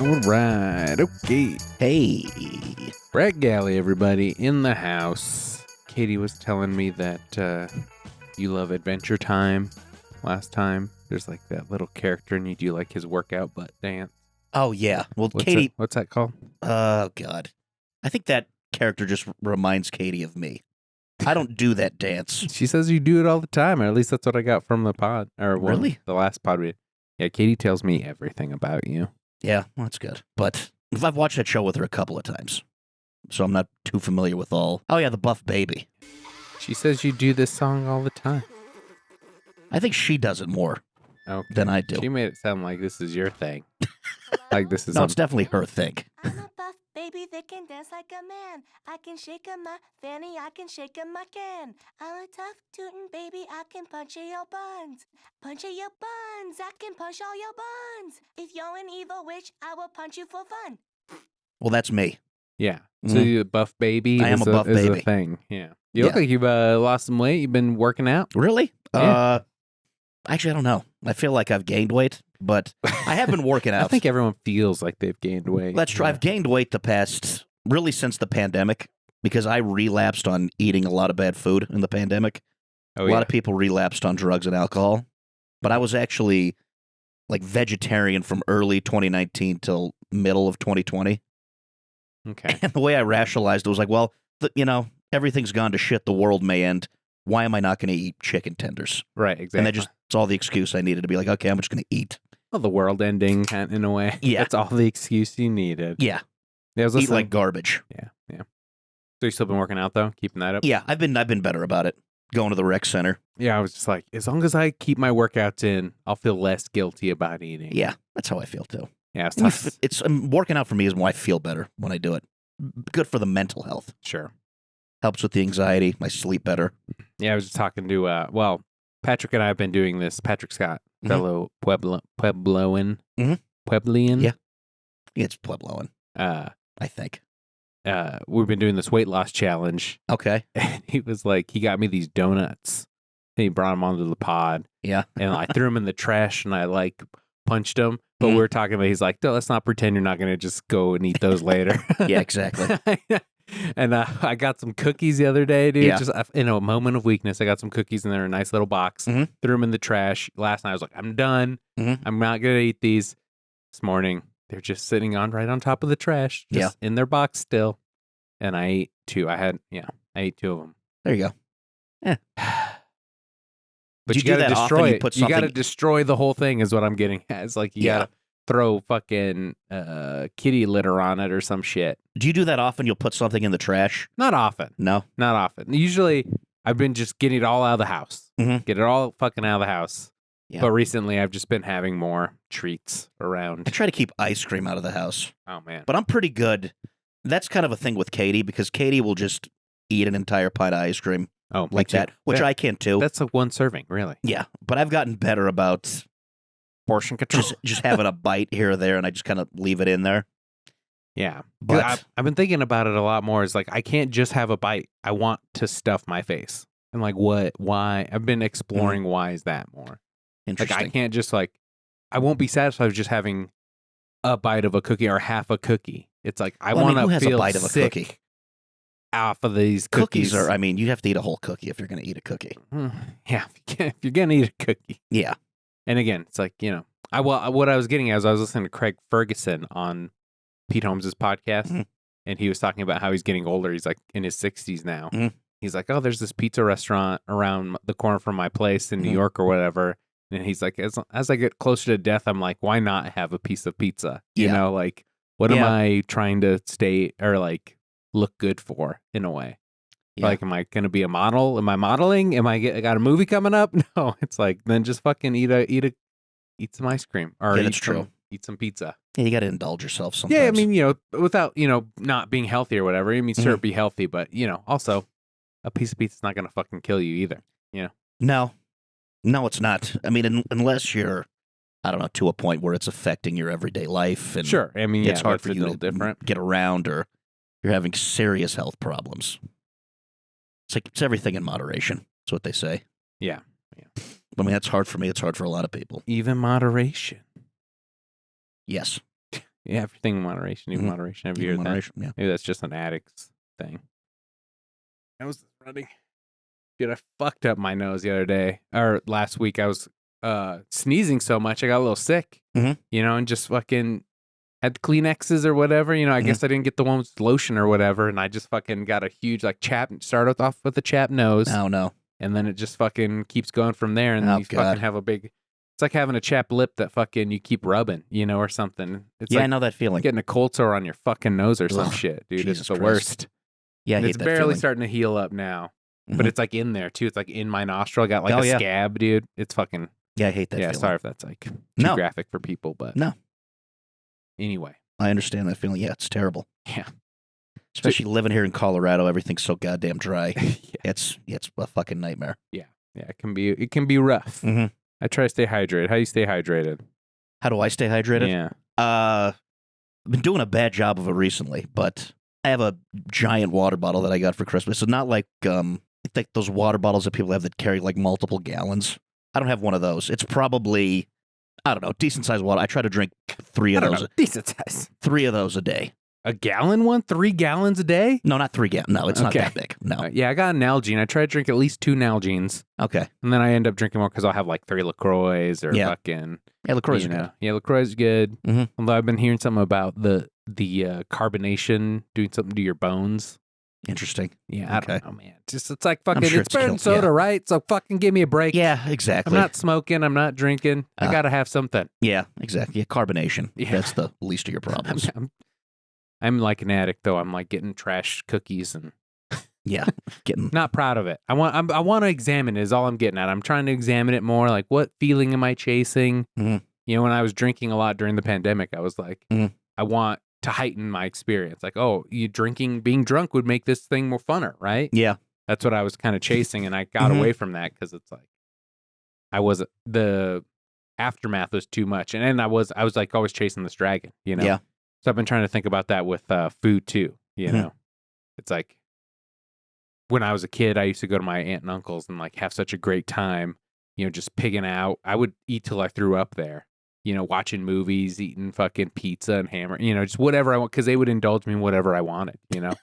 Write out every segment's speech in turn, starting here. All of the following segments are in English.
All right. Okay. Hey. We're at Galli, everybody, in the house. Katie was telling me that you love Adventure Time last time. There's like that little character and you do like his workout butt dance. Oh, yeah. Well, What's Katie. it- what's that called? Oh, God. I think that character just reminds Katie of me. I don't do that dance. She says you do it all the time, or at least that's what I got from the pod. Or Really? The last pod we did. Yeah, Katie tells me everything about you. Yeah, well, that's good. But I've watched that show with her a couple of times, so I'm not too familiar with all. Oh, yeah, the Buff Baby. She says you do this song all the time. I think she does it more Okay. than I do. She made it sound like this is your thing. Like this is No, it's definitely her thing. I'm a buff baby that can dance like a man. I can shake a my fanny, I can shake a my can. I'm a tough tootin' baby, I can punch at your buns. Punch at your buns, I can punch all your buns. If you're an evil witch, I will punch you for fun. Well, that's me. Yeah. So Mhm. you a buff baby? I am is a buff is baby. a thing. Yeah. You look Yeah. like you've lost some weight. You've been working out. Really? Yeah. Actually, I don't know. I feel like I've gained weight, but I have been working out. I think everyone feels like they've gained weight. That's true. Yeah. I've gained weight the past, really since the pandemic, because I relapsed on eating a lot of bad food in the pandemic. Oh, A yeah. lot of people relapsed on drugs and alcohol, but I was actually like vegetarian from early 2019 till middle of 2020. Okay. And the way I rationalized it was like, well, everything's gone to shit. The world may end. Why am I not going to eat chicken tenders? Right. Exactly. And it's all the excuse I needed to be like, okay, I'm just going to eat. Well, the world ending, kind in a way. Yeah. That's all the excuse you needed. Yeah, Yeah. I was eat listening- like garbage. Yeah. Yeah. So you still been working out though, keeping that up. Yeah, I've been better about it. Going to the rec center. Yeah. I was just like, as long as I keep my workouts in, I'll feel less guilty about eating. Yeah, that's how I feel too. Yeah. It's And tough. It's working out for me is why I feel better when I do it. Good for the mental health. Sure. Helps with the anxiety. I sleep better. Yeah. I was just talking to Patrick and I have been doing this. Patrick Scott, Mhm. fellow Puebloan. Mhm. Puebloan. Yeah. It's Puebloan, I think. We've been doing this weight loss challenge, Okay. and he was like, he got me these donuts. And he brought them onto the pod, Yeah. and I threw them in the trash, and I like punched them. But Mhm. we were talking about, he's like, no, let's not pretend you're not going to just go and eat those later. Yeah, exactly. And I got some cookies the other day, dude. Yeah. Just in a moment of weakness, I got some cookies, and they're in a nice little box. Mhm. Threw them in the trash. Last night, I was like, I'm done. Mhm. I'm not going to eat these. This morning, they're just sitting right on top of the trash, just in their box still. And I ate two. I ate two of them. There you go. But Do you you do got to that often? destroy You it. put You got to something- destroy the whole thing. Is what I'm getting at. It's like you Yeah. got to throw fucking kitty litter on it or some shit. Do you do that often? You'll put something in the trash? Not often. No. Not often. Usually, I've been just getting it all out of the house. Mhm. Get it all fucking out of the house. Yeah. But recently, I've just been having more treats around. I try to keep ice cream out of the house, Oh man. but I'm pretty good. That's kind of a thing with Katie because Katie will just eat an entire pint of ice cream Oh, me like too. that, which Yeah. I can too. That's like one serving, really. Yeah, but I've gotten better about Portion control. just having a bite here or there, and I just kind of leave it in there. Yeah. But I've been thinking about it a lot more. It's like, I can't just have a bite. I want to stuff my face. And like, what? Why? I've been exploring why is that more. Like, interesting. I can't just I won't be satisfied with just having a bite of a cookie or half a cookie. It's like, I Well, I mean, want who to has a feel bite of a sick cookie? off of these Cookies cookies. are. I mean, you have to eat a whole cookie if you're going to eat a cookie. Yeah. If you're going to eat a cookie. Yeah. And again, it's like, what I was getting at is I was listening to Craig Ferguson on Pete Holmes' podcast, Mhm. and he was talking about how he's getting older. He's like in his 60s now. Mhm. He's like, oh, there's this pizza restaurant around the corner from my place in New Mhm. York or whatever. And he's like, as I get closer to death, I'm like, why not have a piece of pizza? You Yeah. know, like, what am Yeah. I trying to stay or like look good for in a way? Yeah. Like, am I going to be a model? Am I modeling? I got a movie coming up? No, it's like, then just fucking eat some ice cream or Yeah, that's true. Eat some pizza. Yeah, you got to indulge yourself sometimes. Yeah, I mean, without, not being healthy or whatever. I mean, sure, Mhm. be healthy, but, also a piece of pizza's not going to fucking kill you either. No, it's not. I mean, unless you're, I don't know, to a point where it's affecting your everyday life, and Sure. I mean, it's hard that's for a you little to different. get around, or you're having serious health problems. It's everything in moderation. That's what they say. Yeah. I mean, that's hard for me. It's hard for a lot of people. Even moderation. Yes. Yeah, everything in moderation, even Mhm. moderation. Have you Even heard moderation, yeah. that? Maybe that's just an addict's thing. I was running. Dude, I fucked up my nose the other day. Or last week, I was sneezing so much, I got a little sick. Mhm. And just fucking had Kleenexes or whatever. I guess I didn't get the one with lotion or whatever. And I just fucking got a huge, started off with a chapped nose. Oh, no. And then it just fucking keeps going from there. And Oh, you God. fucking have a big, it's like having a chapped lip that fucking you keep rubbing, or something. It's Yeah, I like know that feeling. getting a cold sore on your fucking nose or some Ugh, shit, dude. Jesus It's the Christ. worst. Yeah, I And hate it's that barely feeling. starting to heal up now. But Mhm. it's like in there too. It's like in my nostril. I got like Oh, a yeah. scab, dude. It's fucking, Yeah, I hate that feeling. sorry if that's like too No. graphic for people, but No. Anyway. I understand that feeling. Yeah, it's terrible. Yeah. Especially living here in Colorado, everything's so goddamn dry. yeah. It's a fucking nightmare. Yeah, it can be rough. Mhm. I try to stay hydrated. How do you stay hydrated? How do I stay hydrated? Yeah. I've been doing a bad job of it recently, but I have a giant water bottle that I got for Christmas. It's not like those water bottles that people have that carry like multiple gallons. I don't have one of those. It's probably, I don't know, decent sized water. I try to drink three of those. Decent size. 3 of those a day. A gallon one? 3 gallons a day? No, not 3 gallons. No, it's not Okay. that bbig. No. Yeah, I got an Nalgene. I try to drink at least 2 Nalgenes. Okay. And then I end up drinking more because I'll have like 3 LaCroix or Yeah. fucking. Yeah, LaCroix is good. Yeah, LaCroix is good. Mhm. Although I've been hearing something about the carbonation doing something to your bones. Interesting. Yeah, I Okay. don't know, man. It's like fucking, sure it's it's better than killed- soda, yeah. right? So fucking give me a break. Yeah, exactly. I'm not smoking. I'm not drinking. I gotta have something. Yeah, exactly. Yeah, carbonation. Yeah. That's the least of your problems. I'm like an addict though. I'm like getting trash cookies and Yeah, getting not proud of it. I want to examine it is all I'm getting at. I'm trying to examine it more. Like what feeling am I chasing? Mhm. When I was drinking a lot during the pandemic, I was like, Mhm. I want to heighten my experience. Like, oh, being drunk would make this thing more funner, right? yeah. That's what I was kind of chasing, and I got Mhm. away from that because it's like the aftermath was too much, and then I was like always chasing this dragon, Yeah. So I've been trying to think about that with food too. Mhm. It's like when I was a kid, I used to go to my aunt and uncle's and like have such a great time, just pigging out. I would eat till I threw up there, watching movies, eating fucking pizza and hammer, just whatever I want because they would indulge me in whatever I wanted, and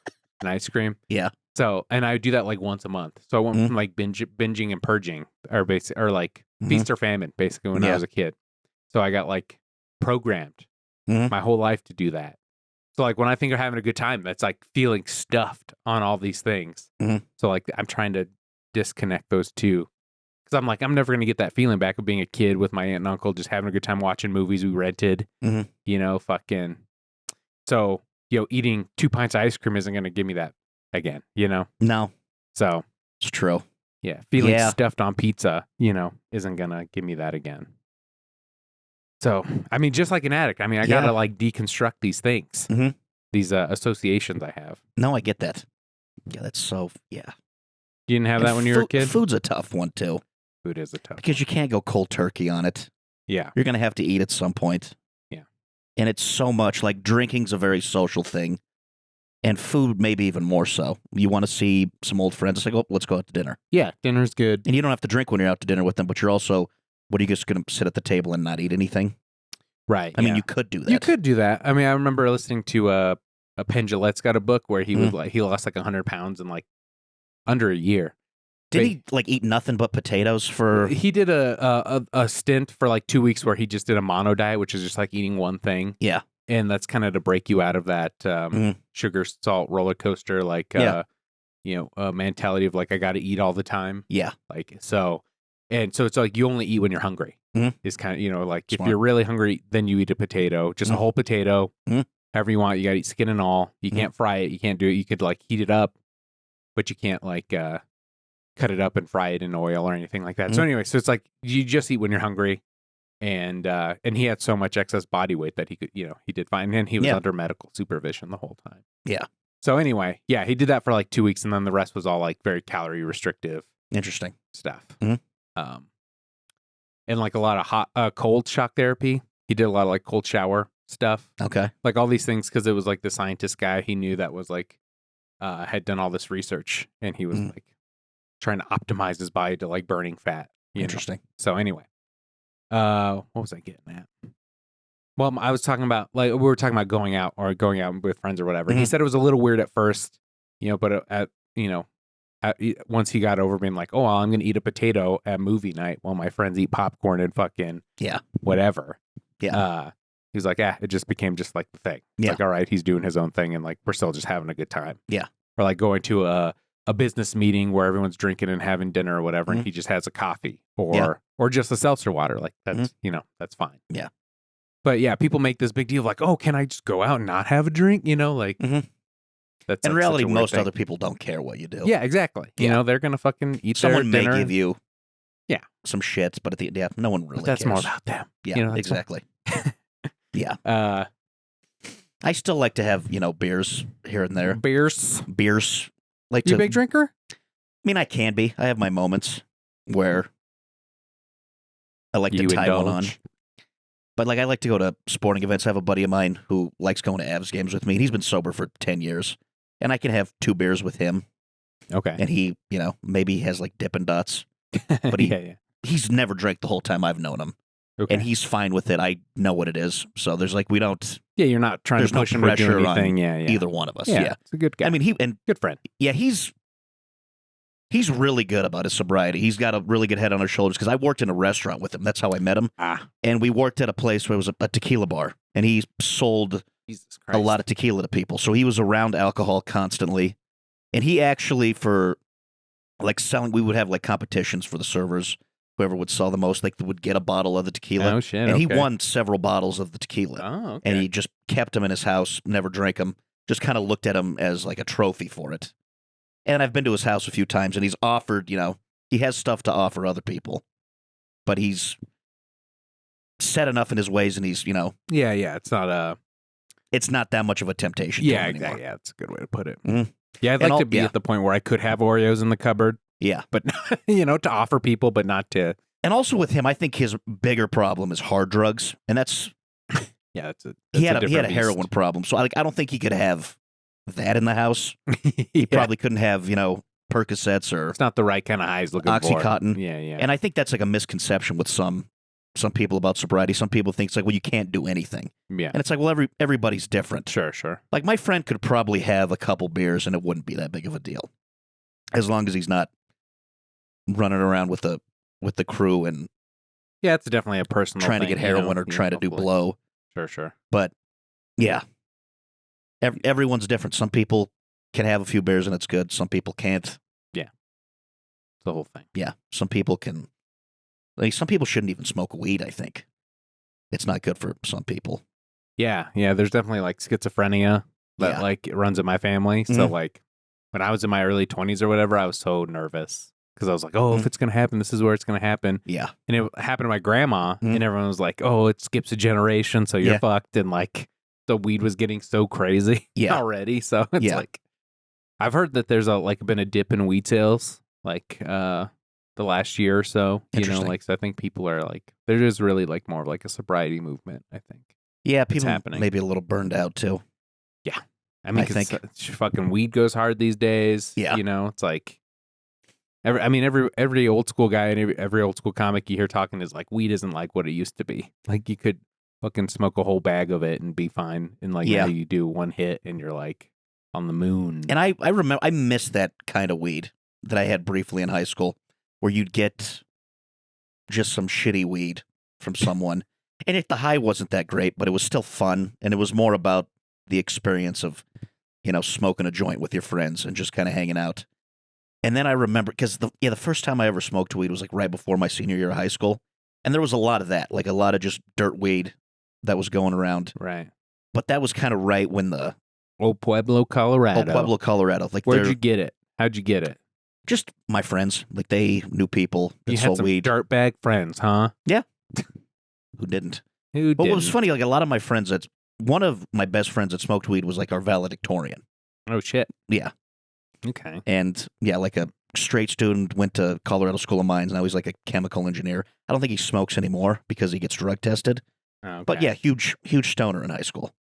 ice cream. Yeah. So, and I would do that like once a month. So I went from like binging and purging or like feast or famine basically when I Yeah. was a kid. So I got like programmed Mhm. my whole life to do that. So like when I think of having a good time, that's like feeling stuffed on all these things. Mhm. So like I'm trying to disconnect those two. Because I'm like, I'm never going to get that feeling back of being a kid with my aunt and uncle, just having a good time watching movies we rented, Mhm. fucking. So, eating 2 pints of ice cream isn't going to give me that again, No, So, it's true. yeah, feeling Yeah. stuffed on pizza, isn't going to give me that again. So, I mean, just like an addict, I Yeah. got to like deconstruct these things, Mhm. these associations I have. No, I get that. Yeah, that's so, yeah. You didn't have And that when you were a kid? Food's a tough one, too, Food is a tough because you can't go cold turkey on it. Yeah. You're going to have to eat at some point. Yeah. And it's so much, like drinking's a very social thing. And food, maybe even more so. You want to see some old friends. It's like, oh, let's go out to dinner. Yeah, dinner's good. And you don't have to drink when you're out to dinner with them, but you're also, what are you just going to sit at the table and not eat anything? Right. I mean, yeah. you could do that. You could do that. I mean, I remember listening to a Penn Jillette's got a book where he was like, he lost like 100 pounds in like under a year. Did he like eat nothing but potatoes for? He did a stint for like 2 weeks where he just did a mono diet, which is just like eating one thing. Yeah. And that's kind of to break you out of that sugar salt roller coaster, like mentality of like I got to eat all the time. Yeah. Like so, and so it's like you only eat when you're hungry. Mhm. Is kind of like Smart. if you're really hungry, then you eat a potato, just a whole potato, however you want. You got to eat skin and all. You can't fry it. You can't do it. You could like heat it up, but you can't like cut it up and fry it in oil or anything like that. So anyway, so it's like you just eat when you're hungry. And he had so much excess body weight that he could, he did fine. And he was under medical supervision the whole time. Yeah. So anyway, yeah, he did that for like 2 weeks, and then the rest was all like very calorie restrictive Interesting. stuff. Mhm. And like a lot of hot, cold shock therapy. He did a lot of like cold shower stuff, Okay. like all these things, because it was like the scientist guy he knew that was like had done all this research, and he was like trying to optimize his body to like burning fat. You know? Interesting. So anyway. What was I getting at? Well, I was talking about like we were talking about going out with friends or whatever. He Mhm. said it was a little weird at first, but once he got over being like, oh, well, I'm gonna eat a potato at movie night while my friends eat popcorn and fucking Yeah. whatever. Yeah. He was like, it just became just like the thing. It's Yeah. like, all right, he's doing his own thing, and like we're still just having a good time. Yeah. Or like going to a business meeting where everyone's drinking and having dinner or whatever, and he just has a coffee or just a seltzer water. Like that's that's fine. Yeah. But yeah, people make this big deal like, oh, can I just go out and not have a drink? Like that's In like, reality, such a weird most thing. other people don't care what you do. Yeah, exactly. You Yeah. know, they're gonna fucking eat Someone their may dinner. give you some shits, but no one really but that's cares. more about them. Yeah, that's exactly. Yeah. more- I still like to have, beers here and there. beers. Like You to a big drinker? I mean, I can be. I have my moments where I like to You tie one on. indulge. But like I like to go to sporting events. I have a buddy of mine who likes going to Avs games with me. And he's been sober for 10 years. And I can have 2 beers with him. Okay. And he, maybe he has like Dippin' Dots. But he- yeah. He's never drank the whole time I've known him. Okay. And he's fine with it. I know what it is. So there's like, we don't, Yeah, you're not trying There's to no push him to pressure do on anything. Yeah. either one of us. Yeah. Yeah. It's a good guy. I mean, good friend. yeah, he's really good about his sobriety. He's got a really good head on his shoulders because I worked in a restaurant with him. That's how I met him. And we worked at a place where it was a tequila bar. And he sold Jesus Christ. a lot of tequila to people. So he was around alcohol constantly. And he actually, for like selling, we would have like competitions for the servers. Whoever would sell the most, like would get a bottle of the tequila. Oh shit. And he okay. won several bottles of the tequila. Oh, okay. And he just kept them in his house, never drank them, just kind of looked at them as like a trophy for it. And I've been to his house a few times, and he's offered, he has stuff to offer other people. But he's set enough in his ways, and he's, Yeah. It's not it's not that much of a temptation to him anymore. exactly. Yeah, that's a good way to put it. Mhm. Yeah, I'd And like to be yeah. at the point where I could have Oreos in the cupboard, Yeah. but to offer people, but not to. And also with him, I think his bigger problem is hard drugs. And that's, Yeah, that's a. he had different a heroin beast. problem. So I don't think he could have that in the house. Yeah. He probably couldn't have, Percocets or It's not the right kind of highs looking Oxycontin. for. Yeah. And I think that's like a misconception with some people about sobriety. Some people think it's like, well, you can't do anything. Yeah. And it's like, well, everybody's different. Sure. Like my friend could probably have a couple beers and it wouldn't be that big of a deal. As long as he's not running around with the crew and Yeah, it's definitely a personal trying to thing, get heroin or trying to do hopefully. blow. Sure. But yeah, everyone's different. Some people can have a few beers and it's good. Some people can't. It's the whole thing. Yeah. Some people can. Like some people shouldn't even smoke weed, I think. It's not good for some people. Yeah. There's definitely like schizophrenia that Yeah. like runs in my family. So Mhm. like when I was in my early 20s or whatever, I was so nervous because I was like, oh, if Mhm. it's gonna happen, this is where it's gonna happen. Yeah. And it happened to my grandma, Mhm. and everyone was like, oh, it skips a generation, so you're Yeah. fucked. And like the weed was getting so crazy Yeah. already. So it's Yeah. like I've heard that there's been a dip in weed sales like the last year or so. Interesting. So I think people are like there is really like more of like a sobriety movement, I think. Yeah. People happening. maybe a little burned out too. I mean, I 'cause think- fucking weed goes hard these days. Yeah. It's like every old school guy and every old school comic you hear talking is like weed isn't like what it used to be. Like you could fucking smoke a whole bag of it and be fine. And like Yeah. now you do one hit and you're like on the moon. And I remember, I miss that kind of weed that I had briefly in high school where you'd get just some shitty weed from someone. And the high wasn't that great, but it was still fun. And it was more about the experience of, smoking a joint with your friends and just kind of hanging out. And then I remember, because the first time I ever smoked weed was like right before my senior year of high school. And there was a lot of that, like a lot of just dirt weed that was going around. Right. But that was kind of right when the Old Pueblo, Colorado. Pueblo, Colorado, like Where'd they're you get it? How'd you get it? just my friends, like they knew people that You had sold some weed. dirtbag friends, huh? Who didn't? Who But did? what was funny, like a lot of my friends, one of my best friends that smoked weed was like our valedictorian. Oh shit. Yeah. Okay. And yeah, like a straight student, went to Colorado School of Mines. Now he's like a chemical engineer. I don't think he smokes anymore because he gets drug tested. Okay. But yeah, huge stoner in high school.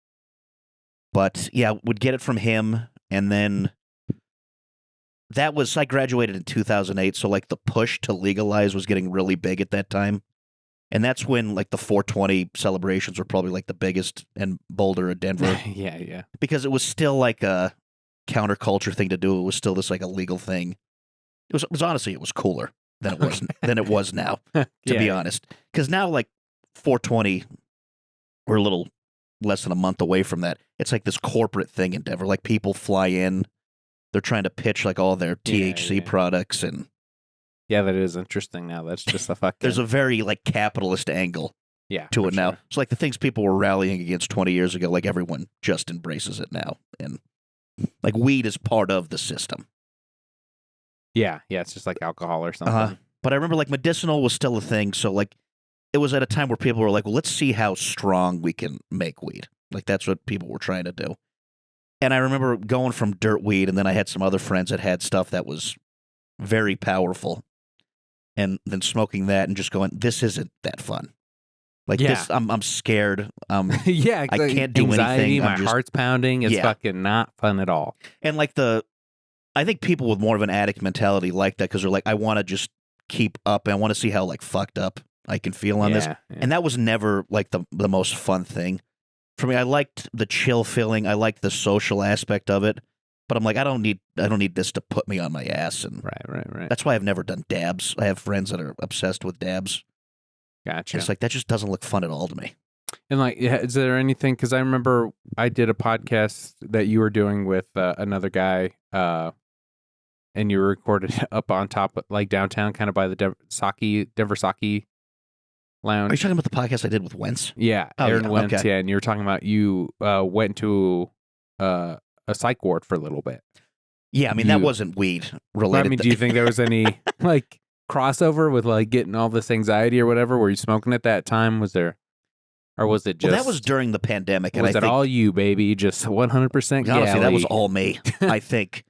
But yeah, would get it from him. And then I graduated in 2008. So like the push to legalize was getting really big at that time. And that's when like the 420 celebrations were probably like the biggest in Boulder or Denver yeah. because it was still like a counterculture thing to do. It was still this like a legal thing. It was honestly it was cooler than it was now, to be honest. Because now like 420, we're a little less than a month away from that. It's like this corporate thing in Denver. Like people fly in, they're trying to pitch like all their THC products and. Yeah, that is interesting now. That's just a fucking... There's a very, like, capitalist angle to it now. So, like, the things people were rallying against 20 years ago, like, everyone just embraces it now. And, like, weed is part of the system. Yeah, it's just like alcohol or something. But I remember, like, medicinal was still a thing. So, like, it was at a time where people were like, well, let's see how strong we can make weed. Like, that's what people were trying to do. And I remember going from dirt weed, and then I had some other friends that had stuff that was very powerful. And then smoking that and just going, this isn't that fun. Like this, I'm scared. I can't do anything. My heart's pounding. It's fucking not fun at all. And like I think people with more of an addict mentality like that because they're like, I want to just keep up. And I want to see how like fucked up I can feel on this. Yeah. And that was never like the most fun thing for me. I liked the chill feeling. I liked the social aspect of it. But I'm like, I don't need this to put me on my ass. And right. That's why I've never done dabs. I have friends that are obsessed with dabs. Gotcha. And it's like, that just doesn't look fun at all to me. And like, is there anything, because I remember I did a podcast that you were doing with another guy, and you were recorded up on top, like downtown, kind of by the Denver Sake Lounge. Are you talking about the podcast I did with Wentz? Yeah, Aaron Wentz, okay. Yeah, and you were talking about you went to a psych ward for a little bit. Yeah, I mean, that wasn't weed related. I mean, do you think there was any like crossover with like getting all this anxiety or whatever? Were you smoking at that time? Was there, or was it just? Well, that was during the pandemic, and was it all you, baby? Just 100% Galli? Honestly, that was all me. I think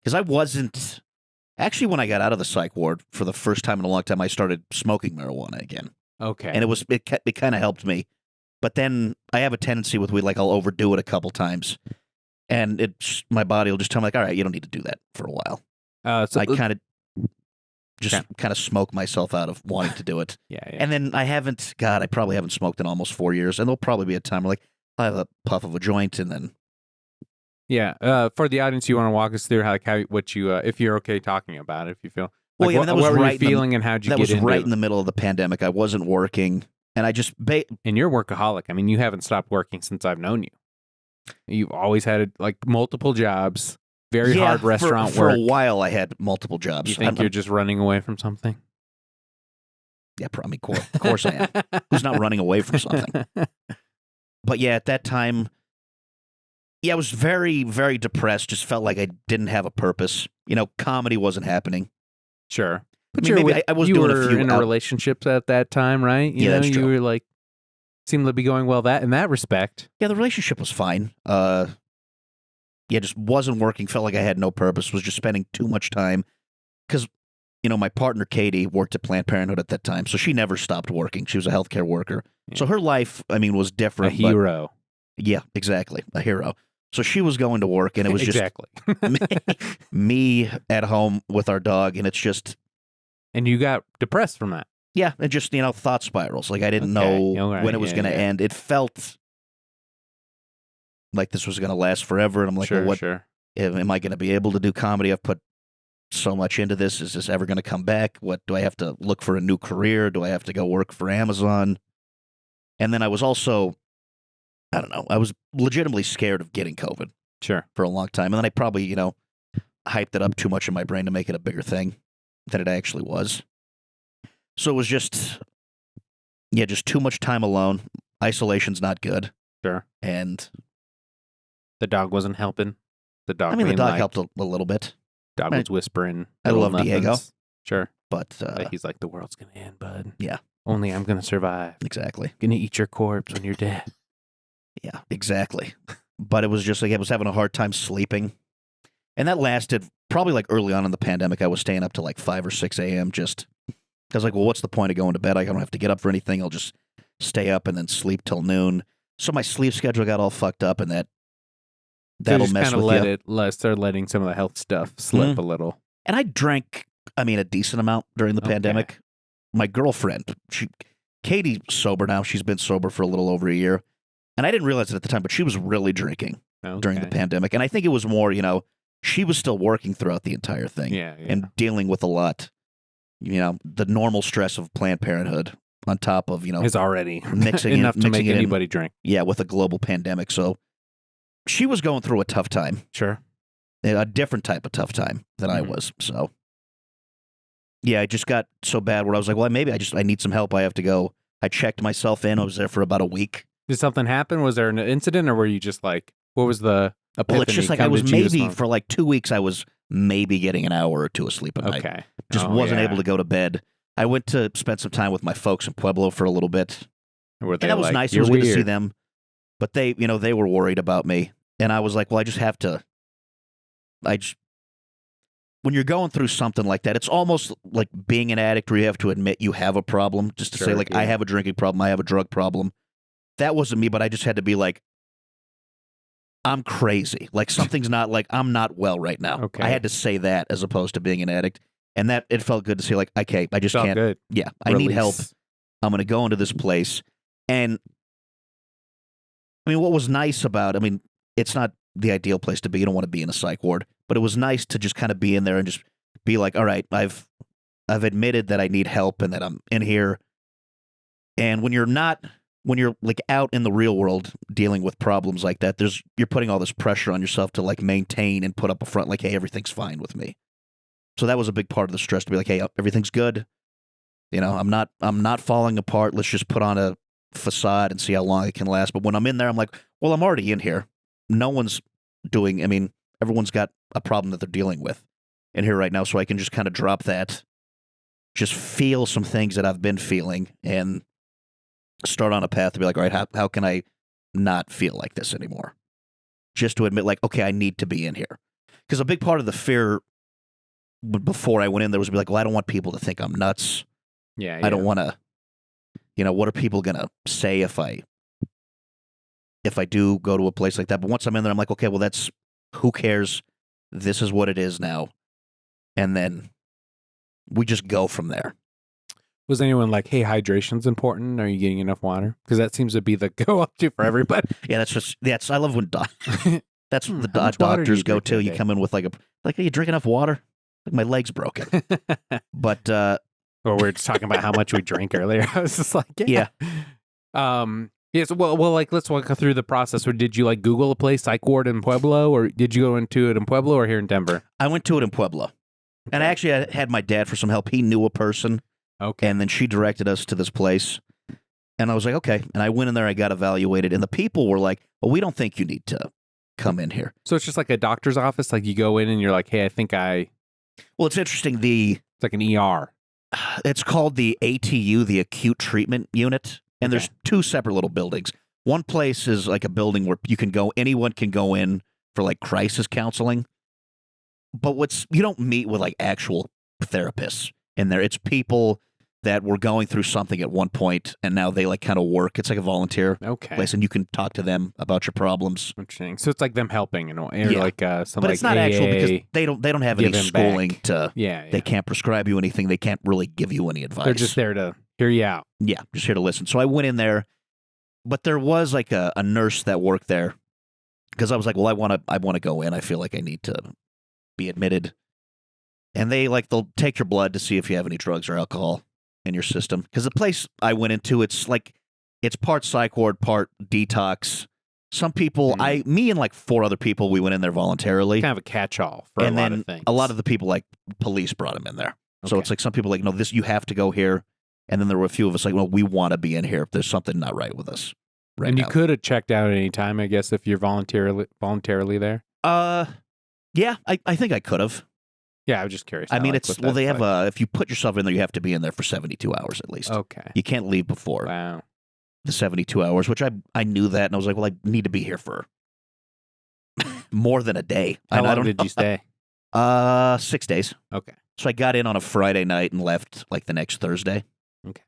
because I wasn't actually when I got out of the psych ward for the first time in a long time. I started smoking marijuana again. Okay, and it kind of helped me, but then I have a tendency with weed, like I'll overdo it a couple times. And my body will just tell me, like, all right, you don't need to do that for a while. So I kind of smoke myself out of wanting to do it. Yeah. And then I probably haven't smoked in almost 4 years. And there'll probably be a time where, like, I'll have a puff of a joint and then. Yeah. For the audience, you want to walk us through what you, if you're okay talking about it, if you feel. Well, yeah, what were you feeling and how'd you get into it? That was right in the middle of the pandemic. I wasn't working. And I just. And you're a workaholic. I mean, you haven't stopped working since I've known you. You've always had like multiple jobs, very hard restaurant work. For a while, I had multiple jobs. You think you're just running away from something? Yeah, I mean, of course I am. Who's not running away from something? But yeah, at that time, I was very, very depressed. Just felt like I didn't have a purpose. You know, comedy wasn't happening. Sure. But I was doing a few in a relationship at that time, right? That's true. You were like, seemed to be going well in that respect. Yeah, the relationship was fine. Just wasn't working. Felt like I had no purpose. Was just spending too much time. Because, my partner, Katie, worked at Planned Parenthood at that time. So she never stopped working. She was a healthcare worker. Yeah. So her life, was different. A hero. Yeah, exactly. A hero. So she was going to work and it was just me at home with our dog. And it's just. And you got depressed from that. Yeah, and just, thought spirals. Like, I didn't know when it was going to end. It felt like this was going to last forever. And I'm like, am I going to be able to do comedy? I've put so much into this. Is this ever going to come back? What do I have to look for a new career? Do I have to go work for Amazon? And then I was also, I don't know, I was legitimately scared of getting COVID. Sure. For a long time. And then I probably, hyped it up too much in my brain to make it a bigger thing than it actually was. So it was just too much time alone. Isolation's not good. Sure. And the dog wasn't helping. The dog helped a little bit. Dog was whispering. I love Diego. Sure. But he's like, the world's going to end, bud. Yeah. Only I'm going to survive. Exactly. Going to eat your corpse when you're dead. Yeah, exactly. But it was just like I was having a hard time sleeping. And that lasted probably like early on in the pandemic. I was staying up to like 5 or 6 a.m. just. I was like, well, what's the point of going to bed? I don't have to get up for anything. I'll just stay up and then sleep till noon. So my sleep schedule got all fucked up, and that'll mess with you. Start letting some of the health stuff slip a little. And I drank, a decent amount during the pandemic. My girlfriend, Katie's sober now. She's been sober for a little over a year. And I didn't realize it at the time, but she was really drinking during the pandemic. And I think it was more, she was still working throughout the entire thing and dealing with a lot, the normal stress of Planned Parenthood on top of, is already mixing enough to make in, anybody drink. Yeah, with a global pandemic. So she was going through a tough time. Sure. A different type of tough time than I was. So, yeah, it just got so bad where I was like, well, maybe I need some help. I have to go. I checked myself in. I was there for about a week. Did something happen? Was there an incident, or were you just like, what was the epiphany? Well, it's just like I was maybe, for like 2 weeks, I was maybe getting an hour or two of sleep a night. Okay. Just wasn't able to go to bed. I went to spend some time with my folks in Pueblo for a little bit. And that was nice. It was good to see them. But they were worried about me. And I was like, well, I just have to. When you're going through something like that, it's almost like being an addict where you have to admit you have a problem, just to say, like, I have a drinking problem, I have a drug problem. That wasn't me, but I just had to be like, I'm crazy. Like, something's not, like, I'm not well right now. Okay. I had to say that as opposed to being an addict. And that, it felt good to say, like, okay, I just can't. Good. Yeah, I need help. I'm going to go into this place. And, I mean, what was nice about, it's not the ideal place to be. You don't want to be in a psych ward. But it was nice to just kind of be in there and just be like, all right, I've admitted that I need help and that I'm in here. And when you're like out in the real world dealing with problems like that, you're putting all this pressure on yourself to like maintain and put up a front like, hey, everything's fine with me. So that was a big part of the stress, to be like, hey, everything's good. I'm not falling apart. Let's just put on a facade and see how long it can last. But when I'm in there, I'm like, well, I'm already in here. No one's doing, everyone's got a problem that they're dealing with in here right now. So I can just kind of drop that, just feel some things that I've been feeling and start on a path to be like, all right, how can I not feel like this anymore? Just to admit, like, okay, I need to be in here. Because a big part of the fear before I went in there was to be like, well, I don't want people to think I'm nuts. Yeah. I don't want to, what are people going to say if I do go to a place like that? But once I'm in there, I'm like, okay, well, who cares? This is what it is now. And then we just go from there. Was anyone like, hey, hydration's important? Are you getting enough water? Because that seems to be the go-to for everybody. Yeah, I love when that's what the doctors go to. You come in with hey, you drink enough water? Like, my leg's broken. But or we were just talking about how much we drank earlier. I was just like, yeah. Yes, well, like, let's walk through the process. Or did you like Google a place, psych ward in Pueblo, or did you go into it in Pueblo or here in Denver? I went to it in Pueblo, and I actually had my dad for some help. He knew a person, and then she directed us to this place, and I was like, okay. And I went in there, I got evaluated, and the people were like, well, we don't think you need to come in here. So it's just like a doctor's office. Like you go in and you're like, hey, I think Well, it's interesting. It's like an ER. It's called the ATU, the Acute Treatment Unit. And there's two separate little buildings. One place is like a building where anyone can go in for like crisis counseling. But you don't meet with like actual therapists in there. It's people that were going through something at one point and now they like kind of work. It's like a volunteer place, and you can talk to them about your problems. Interesting. So it's like them helping, like some. But like it's not AA, actual because they don't have any schooling back. to. Yeah. They can't prescribe you anything. They can't really give you any advice. They're just there to hear you out. Yeah, just here to listen. So I went in there, but there was like a nurse that worked there because I was like, well, I want to go in. I feel like I need to be admitted. And they'll take your blood to see if you have any drugs or alcohol in your system. Because the place I went into, it's part psych ward, part detox. Some people, me and like 4 other people, we went in there voluntarily. Kind of a catch-all for a lot of things. A lot of the people, like police, brought them in there. Okay. So it's like some people like, no, you have to go here. And then there were a few of us like, well, we want to be in here if there's something not right with us right now. You could have checked out at any time, I guess, if you're voluntarily there. Yeah, I think I could have. Yeah, I was just curious. I mean, they have if you put yourself in there, you have to be in there for 72 hours at least. Okay. You can't leave before the 72 hours, which I knew that, and I was like, well, I need to be here for more than a day. How long did you stay? 6 days. Okay. So I got in on a Friday night and left like the next Thursday. Okay.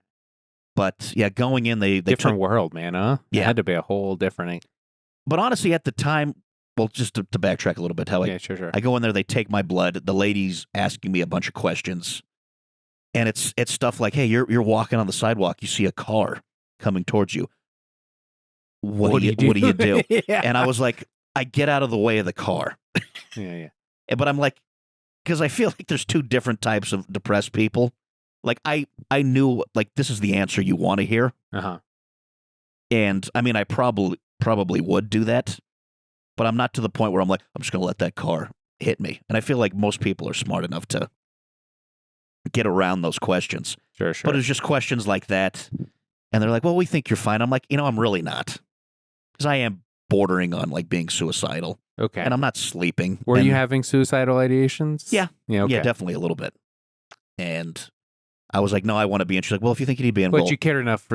But yeah, going in, they different world, man, huh? Yeah. It had to be a whole different. But honestly, at the time, well, just to backtrack a little bit, Sure. I go in there, they take my blood. The lady's asking me a bunch of questions. And it's stuff like, hey, you're walking on the sidewalk, you see a car coming towards you. What do you do? Yeah. And I was like, I get out of the way of the car. Yeah. But I'm like, because I feel like there's two different types of depressed people. Like I knew like this is the answer you want to hear. Uh-huh. And I mean, I probably would do that, but I'm not to the point where I'm like, I'm just going to let that car hit me. And I feel like most people are smart enough to get around those questions. Sure. But it's just questions like that. And they're like, well, we think you're fine. I'm like, I'm really not. Because I am bordering on like being suicidal. Okay. And I'm not sleeping. Were And- you having suicidal ideations? Yeah. Yeah, okay. Yeah, definitely a little bit. And I was like, no, I want to be in. She's like, well, if you think you need to be in, But well, you cared enough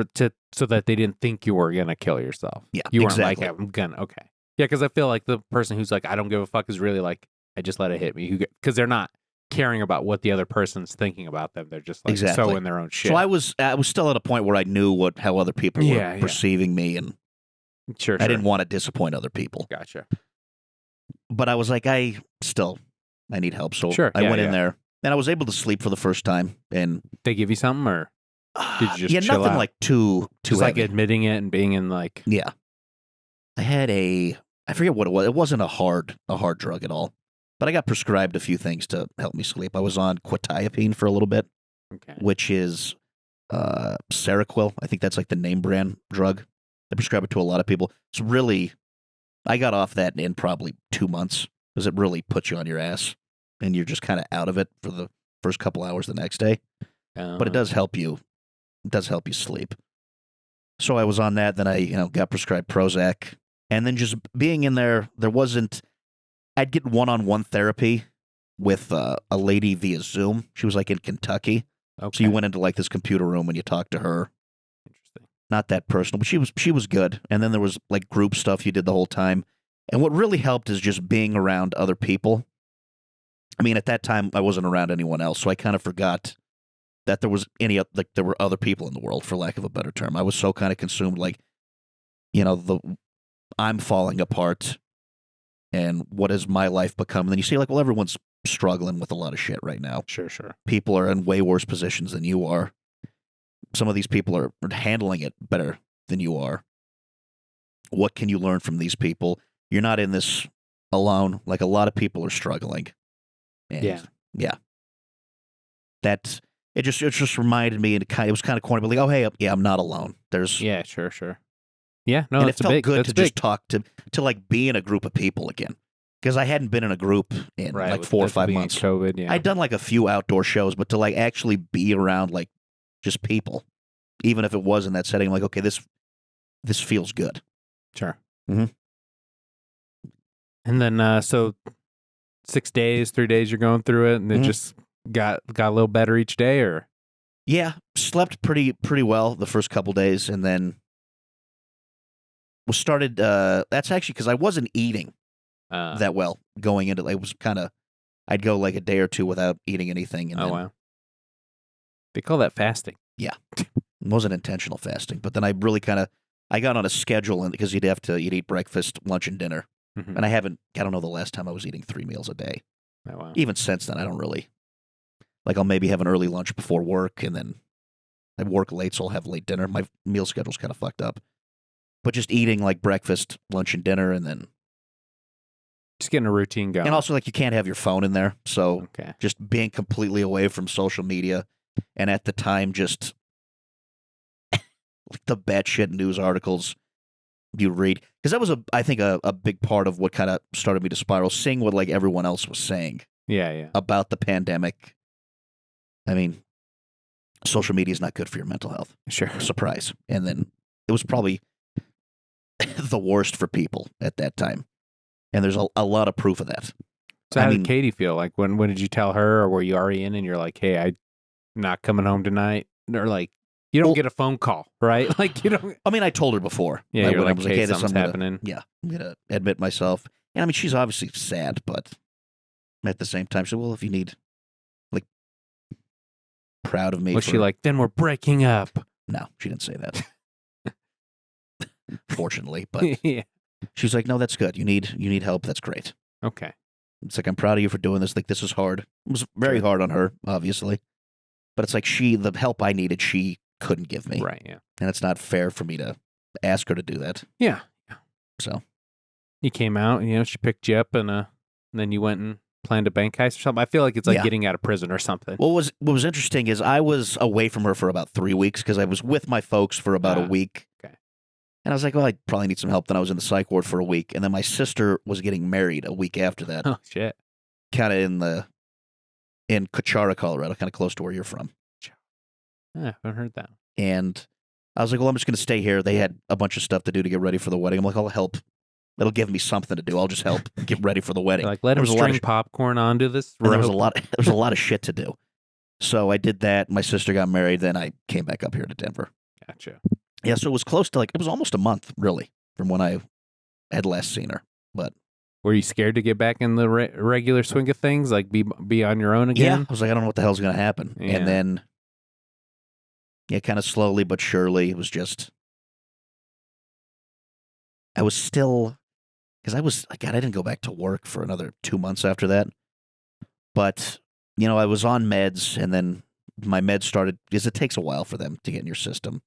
so that they didn't think you were going to kill yourself. Yeah, You weren't exactly. like, I'm gonna, okay. Yeah, because I feel like the person who's like, I don't give a fuck is really like, I just let it hit me. Because they're not caring about what the other person's thinking about them. They're just like Exactly. so in their own shit. So I was still at a point where I knew how other people were Yeah. perceiving me, and Sure. I didn't want to disappoint other people. Gotcha. But I was like, I need help. So Sure, I yeah, went in yeah. there, and I was able to sleep for the first time. And They give you something or did you just yeah, chill nothing out? like too just like heavy. admitting it and being in like, Yeah, I had I forget what it was. It wasn't a hard drug at all. But I got prescribed a few things to help me sleep. I was on quetiapine for a little bit, okay. which is Seroquel. I think that's like the name brand drug. They prescribe it to a lot of people. It's really, I got off that in probably 2 months because it really puts you on your ass and you're just kind of out of it for the first couple hours the next day. But it does help you. It does help you sleep. So I was on that. Then I, got prescribed Prozac, and then just being in there, I'd get one-on-one therapy with a lady via Zoom. She was like in Kentucky. Okay. So you went into like this computer room and you talked to her. Interesting. Not that personal, but she was good. And then there was like group stuff you did the whole time. And what really helped is just being around other people. I mean, at that time I wasn't around anyone else, so I kind of forgot that there was there were other people in the world, for lack of a better term. I was so kind of consumed, like, I'm falling apart, and what has my life become? And then you see, like, well, everyone's struggling with a lot of shit right now. Sure. People are in way worse positions than you are. Some of these people are handling it better than you are. What can you learn from these people? You're not in this alone. Like, a lot of people are struggling. And yeah. It just reminded me, and it was kind of corny, but like, oh, hey, yeah, I'm not alone. There's Yeah, sure. Yeah, no, and it that's felt big. good That's to big. just talk to like be in a group of people again, because I hadn't been in a group in Right, like with 4 or the 5 being months. COVID, yeah. I'd done like a few outdoor shows, but to like actually be around like just people, even if it was in that setting, I'm like, okay, this feels good. Sure. Mhm. And then, so 6 days, 3 days, you're going through it, and it Mhm. just got a little better each day, or Yeah, slept pretty well the first couple days, and then was started. That's actually because I wasn't eating that well going into. It was kind of, I'd go like a day or two without eating anything, and oh then wow, they call that fasting. it wasn't intentional fasting. But then I really I got on a schedule, and because you'd eat breakfast, lunch, and dinner, Mhm. and I don't know the last time I was eating 3 meals a day. Oh wow, Even since then, I don't really. Like, I'll maybe have an early lunch before work, and then I work late, so I'll have late dinner. My meal schedule's kind of fucked up. But just eating, like, breakfast, lunch, and dinner, and then... just getting a routine going. And also, like, you can't have your phone in there, so okay, just being completely away from social media, and at the time, just... like, the batshit news articles you read. Because that was, I think, a big part of what kind of started me to spiral, seeing what, like, everyone else was saying yeah, about the pandemic. I mean, social media is not good for your mental health. sure. Surprise. And then it was probably the worst for people at that time. And there's a lot of proof of that. So I how mean- did Katie feel? Like when did you tell her, or were you already in and you're like, hey, I'm not coming home tonight, or like you don't Well- get a phone call, right? Like you don't. I mean, I told her before. Yeah, you're when I like, was hey, this something's I'm gonna- happening. Yeah, I'm going to admit myself. And I mean, she's obviously sad, but at the same time, she said, well, if you need, like, proud of me. Was she like, then we're breaking up? No, she didn't say that. Fortunately, but yeah. she was like, no, that's good. You need help. That's great. Okay. It's like, I'm proud of you for doing this. Like, this is hard. It was very Sure. hard on her, obviously. But it's like the help I needed, she couldn't give me. Right, yeah. And it's not fair for me to ask her to do that. Yeah. So You came out, she picked you up, and then you went and planned a bank heist or something. I feel like it's like Yeah. getting out of prison or something. what was interesting is I was away from her for about 3 weeks because I was with my folks for about a week. Okay. And I was like, well, I probably need some help. Then I was in the psych ward for a week. And then my sister was getting married a week after that, Oh, shit. kind of in Coachella, Colorado, kind of close to where you're from. Yeah, I haven't heard that. And I was like, well, I'm just going to stay here. They had a bunch of stuff to do to get ready for the wedding. I'm like, I'll help. It'll give me something to do. I'll just help get ready for the wedding. They're like, let There him was a lot string of popcorn onto this And there was a rope. lot of shit to do. So I did that. My sister got married. Then I came back up here to Denver. Gotcha. Yeah, so it was close to it was almost a month, really, from when I had last seen her. Were you scared to get back in the regular swing of things, like be on your own Yeah, again? I was like, I don't know what the hell's going to happen. Yeah. And then, kind of slowly but surely, it was just, I was still, because I didn't go back to work for another 2 months after that. But, I was on meds, and then my meds started, because it takes a while for them to get in your system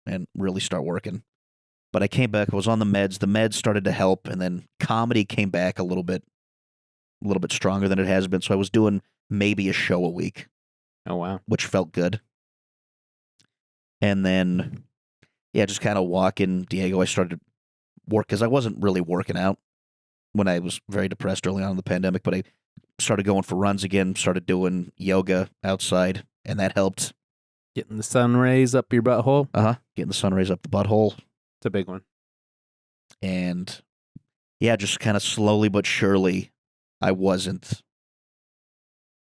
and really start working. But I came back, I was on the meds started to help, and then comedy came back a little bit stronger than it has been. So I was doing maybe a show a week, Oh, wow. which felt good. And then, just kind of walking Diego, I started work, because I wasn't really working out when I was very depressed early on in the pandemic, but I started going for runs again, started doing yoga outside, and that helped. Getting the sun rays up your butthole. Getting the sun rays up the butthole. It's a big one. And just kind of slowly but surely, I wasn't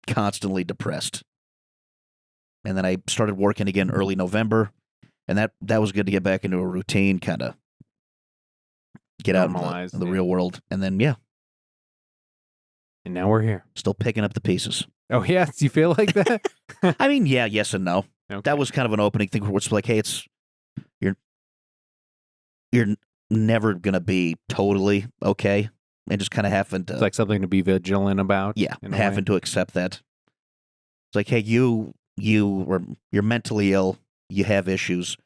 constantly depressed. And then I started working again early November, and that was good to get back into a routine, kind of get out Normalize, in the yeah. real world. And then, And now we're here. still picking up the pieces. Oh, yeah? Do you feel like that? I mean, yes and no. Okay. That was kind of an opening thing where it's like, hey, you're never going to be totally okay, and just kind of having to, It's like something to be vigilant about. in a way. having to accept that. It's like, hey, you're mentally ill, you have issues,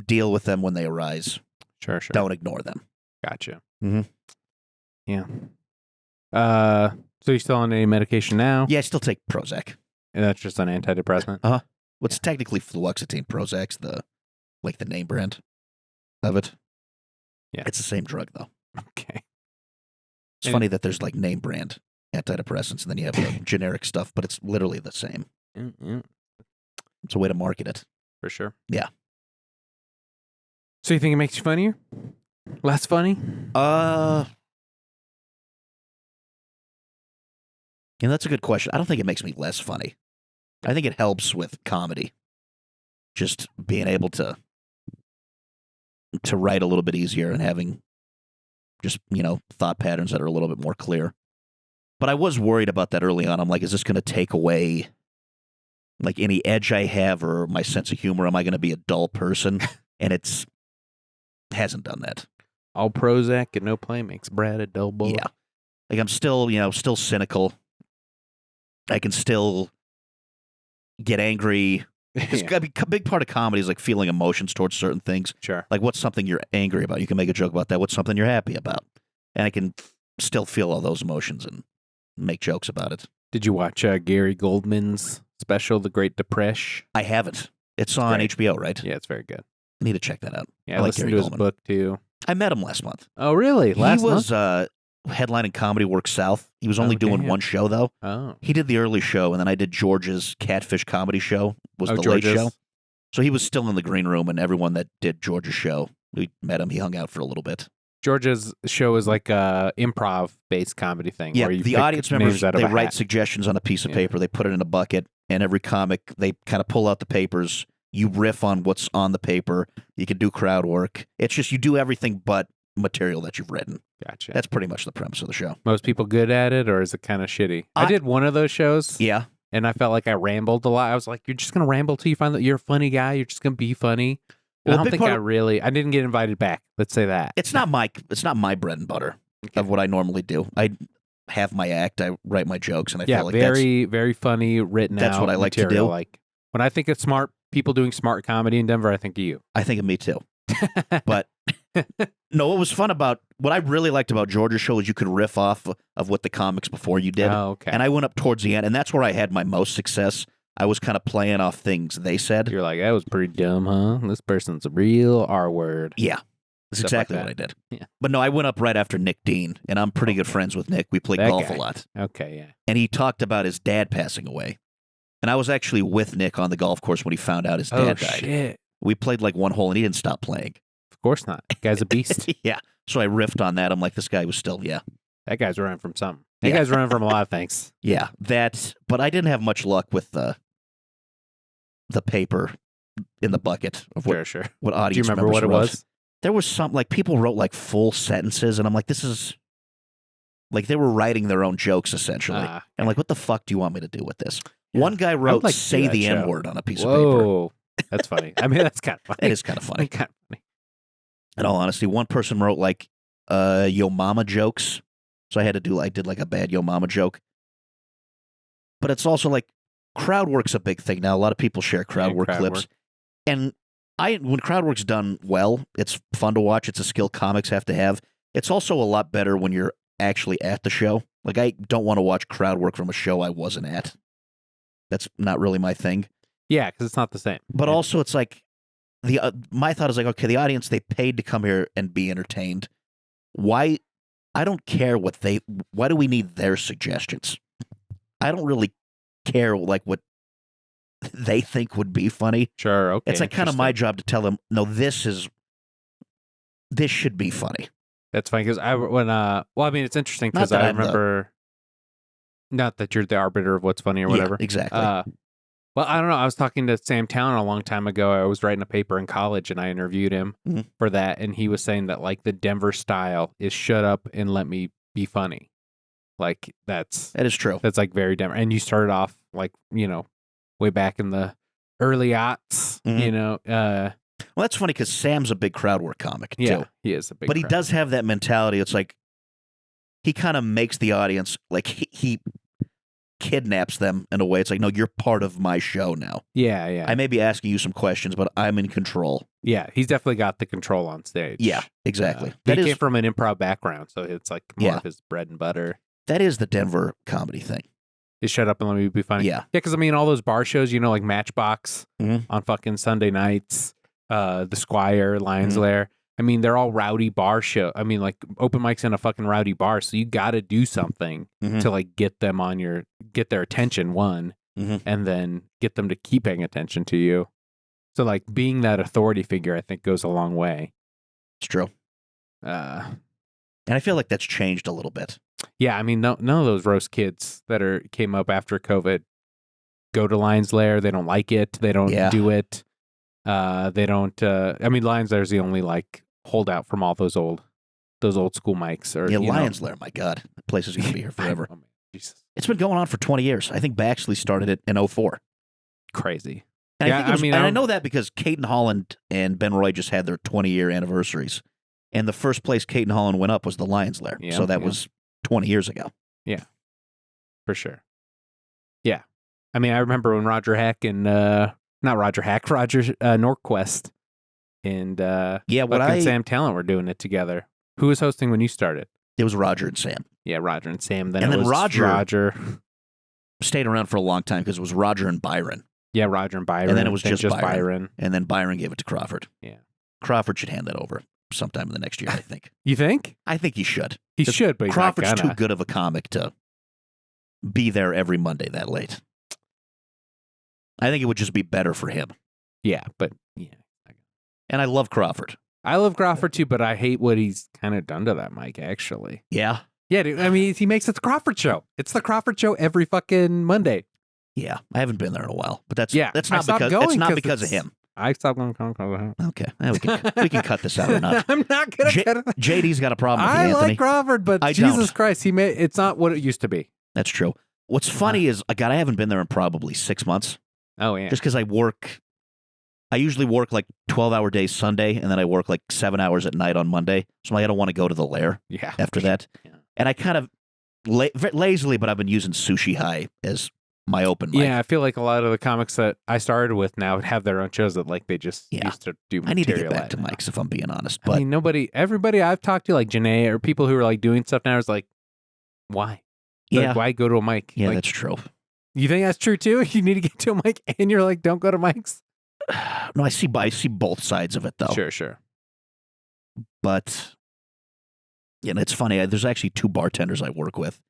deal with them when they arise. Sure. Don't ignore them. Gotcha. Mhm. Yeah. So you still on any medication now? Yeah, I still take Prozac. And that's just an antidepressant? What's technically fluoxetine. Prozac's the name brand of it. Yeah. It's the same drug, though. Okay. It's And- funny that there's name brand antidepressants, and then you have the generic stuff, but it's literally the same. Mm-mm. It's a way to market it. For sure. Yeah. So you think it makes you funnier? Less funny? That's a good question. I don't think it makes me less funny. I think it helps with comedy. Just being able to write a little bit easier and having just, thought patterns that are a little bit more clear. But I was worried about that early on. I'm like, is this going to take away any edge I have or my sense of humor? Am I going to be a dull person? And hasn't done that. All Prozac and no play makes Brad a dull boy. Yeah. I'm still, still cynical. I can still get angry. Because Yeah, a big part of comedy is feeling emotions towards certain things. sure. What's something you're angry about? You can make a joke about that. What's something you're happy about? And I can still feel all those emotions and make jokes about it. Did you watch Gary Goldman's special, The Great Depression? I haven't. It's on great. HBO, right? Yeah, it's very good. I need to check that out. Yeah, I I like listened Gary to his Goldman. book too. I met him last month. Oh, really? Last he was month? headlining Comedy Works South. He was only Oh, doing damn. one show, though. Oh. He did the early show, and then I did George's Catfish Comedy Show, was Oh, the George's. late show. So he was still in the green room, and everyone that did George's show, we met him. He hung out for a little bit. George's show is like a improv-based comedy thing. Yeah, where you the pick audience members, names out of they a write hat. suggestions on a piece of Yeah. paper. They put it in a bucket, and every comic, they kind of pull out the papers. You riff on what's on the paper. You can do crowd work. It's just you do everything but material that you've written. Gotcha. That's pretty much the premise of the show. Most people good at it, or is it kind of shitty? I I- did one of those shows, Yeah. and I felt like I rambled a lot. I was like, "You're just gonna ramble till you find that you're a funny guy. You're just gonna be funny." And Well, I a don't big think part I didn't get invited back. Let's say that. It's not my bread and butter Okay. of what I normally do. I have my act. I write my jokes, and I Yeah, feel like very, very funny, written that's out what I like to material, do. Like When I think of smart people doing smart comedy in Denver, I think of you. I think of me too. But no, what I really liked about Georgia's show is you could riff off of what the comics before you did. Oh, okay. And I went up towards the end, and that's where I had my most success. I was kind of playing off things they said. You're like, that was pretty dumb, huh? This person's a real R word. Yeah. That's Stuff like exactly that. what I did. Yeah. But no, I went up right after Nick Dean, and I'm pretty good friends with Nick. We played That golf guy. a lot. Okay, yeah. And he talked about his dad passing away. And I was actually with Nick on the golf course when he found out his dad died. Shit. We played like one hole, and he didn't stop playing. Of course not. Guy's a beast. Yeah. So I riffed on that. I'm like, this guy was still, yeah. That guy's running from something. That Yeah. guy's running from a lot of things. Yeah. But I didn't have much luck with the paper in the bucket of what Sure. what audience Do you remember members what it wrote. was? There was some, like, people wrote like full sentences, and I'm like, this is like they were writing their own jokes essentially. Ah, And like, what the fuck do you want me to do with this? Yeah. One guy wrote like to do "say that the show. N-word" on a piece of paper. whoa. That's funny. I mean, that's kind of funny. It is kind of funny. Kind of funny. In all honesty, one person wrote like "yo mama" jokes, so I did like a bad "yo mama" joke. But it's also like crowd work's a big thing now. A lot of people share crowd work crowd clips, work. and when crowd work's done well, it's fun to watch. It's a skill comics have to have. It's also a lot better when you're actually at the show. Like, I don't want to watch crowd work from a show I wasn't at. That's not really my thing. Yeah, because it's not the same. But Yeah. also, it's like my thought is like, okay, the audience, they paid to come here and be entertained. Why? I don't care why do we need their suggestions? I don't really care like what they think would be funny. Sure. Okay. It's like kind of my interesting. job to tell them, no, this should be funny. That's funny because it's interesting Not because that I I'm the- remember. Not that you're the arbiter of what's funny or whatever. Yeah, exactly. Well, I don't know. I was talking to Sam Town a long time ago. I was writing a paper in college and I interviewed him Mhm. for that. And he was saying that like the Denver style is shut up and let me be funny. Like that is true. that's like very Denver. And you started off like, way back in the early aughts, Mhm. Well, that's funny because Sam's a big crowd work comic yeah, too. he is a big But he crowd. does have that mentality. It's like he kind of makes the audience like he kidnaps them in a way. It's like, no, you're part of my show now. Yeah, yeah. I may be asking you some questions, but I'm in control. Yeah, he's definitely got the control on stage. Yeah, exactly. He That came is from an improv background, so it's like more Yeah. of his bread and butter. the Denver comedy thing. Is shut up and let me be funny. Yeah. Yeah, because I mean, all those bar shows, like Matchbox Mhm. on fucking Sunday nights, the Squire, Lions Mhm. Lair. I mean, they're all rowdy bar show. I mean, like open mics in a fucking rowdy bar. So you got to do something Mhm. to like get their attention, one, Mhm. and then get them to keep paying attention to you. So like being that authority figure, I think goes a long way. It's true. Uh, And I feel like that's changed a little bit. Yeah, I mean, none of those roast kids that came up after COVID go to Lions Lair. They don't like it. They don't Yeah. do it. They don't. I mean, Lions Lair's the only like holdout from all those old school mics. Or Yeah, Lions Lair, my God. The place is going to be here forever. Oh, man, Jesus, It's been going on for 20 years. I think Baxley started it in 2004. crazy. And Yeah, I, think it was, I mean, and I I'm- know that because Caton Holland and Ben Roy just had their 20-year anniversaries. And the first place Caton Holland went up was the Lions Lair. Yeah, so that yeah. was 20 years ago. For sure. Yeah, I mean, I remember when Roger Hack and Roger Norquist and Yeah, fucking Sam Talent were doing it together. Who was hosting when you started? it was Roger and Sam. Yeah, Roger and Sam. Then And it then was Roger- Stayed around for a long time because it was Roger and Byron. Yeah, Roger and Byron. And then it was just Byron. Byron. And then Byron gave it to Crawford. Yeah. Crawford should hand that over sometime in the next year, I think. You think I think he should. he 'Cause should? But he's Crawford's not gonna. too good of a comic to be there every Monday that late. I think it would just be better for him. Yeah, but yeah, And I love Crawford. I love Crawford too, but I hate what he's kind of done to that mic. Actually, Yeah. yeah, dude. I mean, he makes it the Crawford show. It's the Crawford show every fucking Monday. Yeah. I haven't been there in a while. But that's Yeah, that's I not stopped because going it's not 'cause because of it's- him. I stopped going to Okay. We can cut this out or not. I'm not gonna J- cut it. JD's got a problem with you, I Anthony. like Crawford, but I Jesus don't. Christ, it's not what it used to be. That's true. What's funny is, God, I haven't been there in probably 6 months. Oh yeah, Just because I usually work like 12-hour days Sunday, and then I work like 7 hours at night on Monday. So I don't want to go to the lair yeah. after that. Yeah. And I kind of lazily, but I've been using Sushi High as my open mic. Yeah, I feel like a lot of the comics that I started with now have their own shows that like they just Yeah. used to do material I need to get back at to now. mics if I'm being honest. I But mean, everybody I've talked to, like Janae or people who are like doing stuff now, is like, why? yeah, Like, why go to a mic? yeah, Like, that's true. you think that's true too? You need to get to a mic, and you're like, don't go to mics. No, I see both sides of it though. Sure. But yeah, and it's funny. There's actually 2 bartenders I work with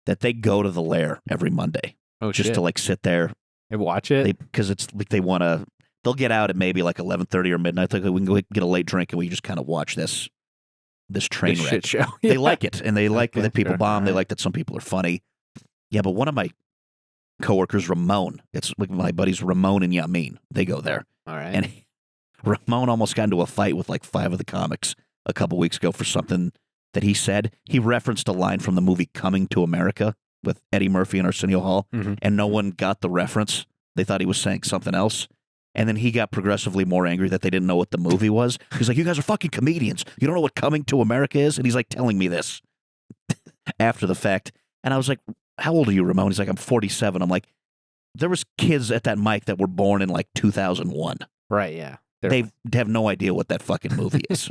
that they go to the Lair every Monday Oh, just shit. to like sit there. And watch it. Because it's like they want to. They'll get out at maybe like 11:30 or midnight. Like we can go get a late drink and we just kind of watch this train This wreck. shit show. They Yeah. like it, and they like Okay, that people sure. bomb. They Alright. like that some people are funny. Yeah, but one of my coworkers, Ramon, it's like my buddies Ramon and Yamin. They go there, All right. and Ramon almost got into a fight with like 5 of the comics a couple weeks ago for something that he said. He referenced a line from the movie Coming to America with Eddie Murphy and Arsenio Hall, Mhm. and no one got the reference. They thought he was saying something else. And then he got progressively more angry that they didn't know what the movie was. He's like, you guys are fucking comedians. You don't know what Coming to America is? And he's like telling me this after the fact. And I was like, how old are you, Ramon? He's like, I'm 47. I'm like, there was kids at that mic that were born in like 2001. Right. Yeah. They have no idea what that fucking movie is.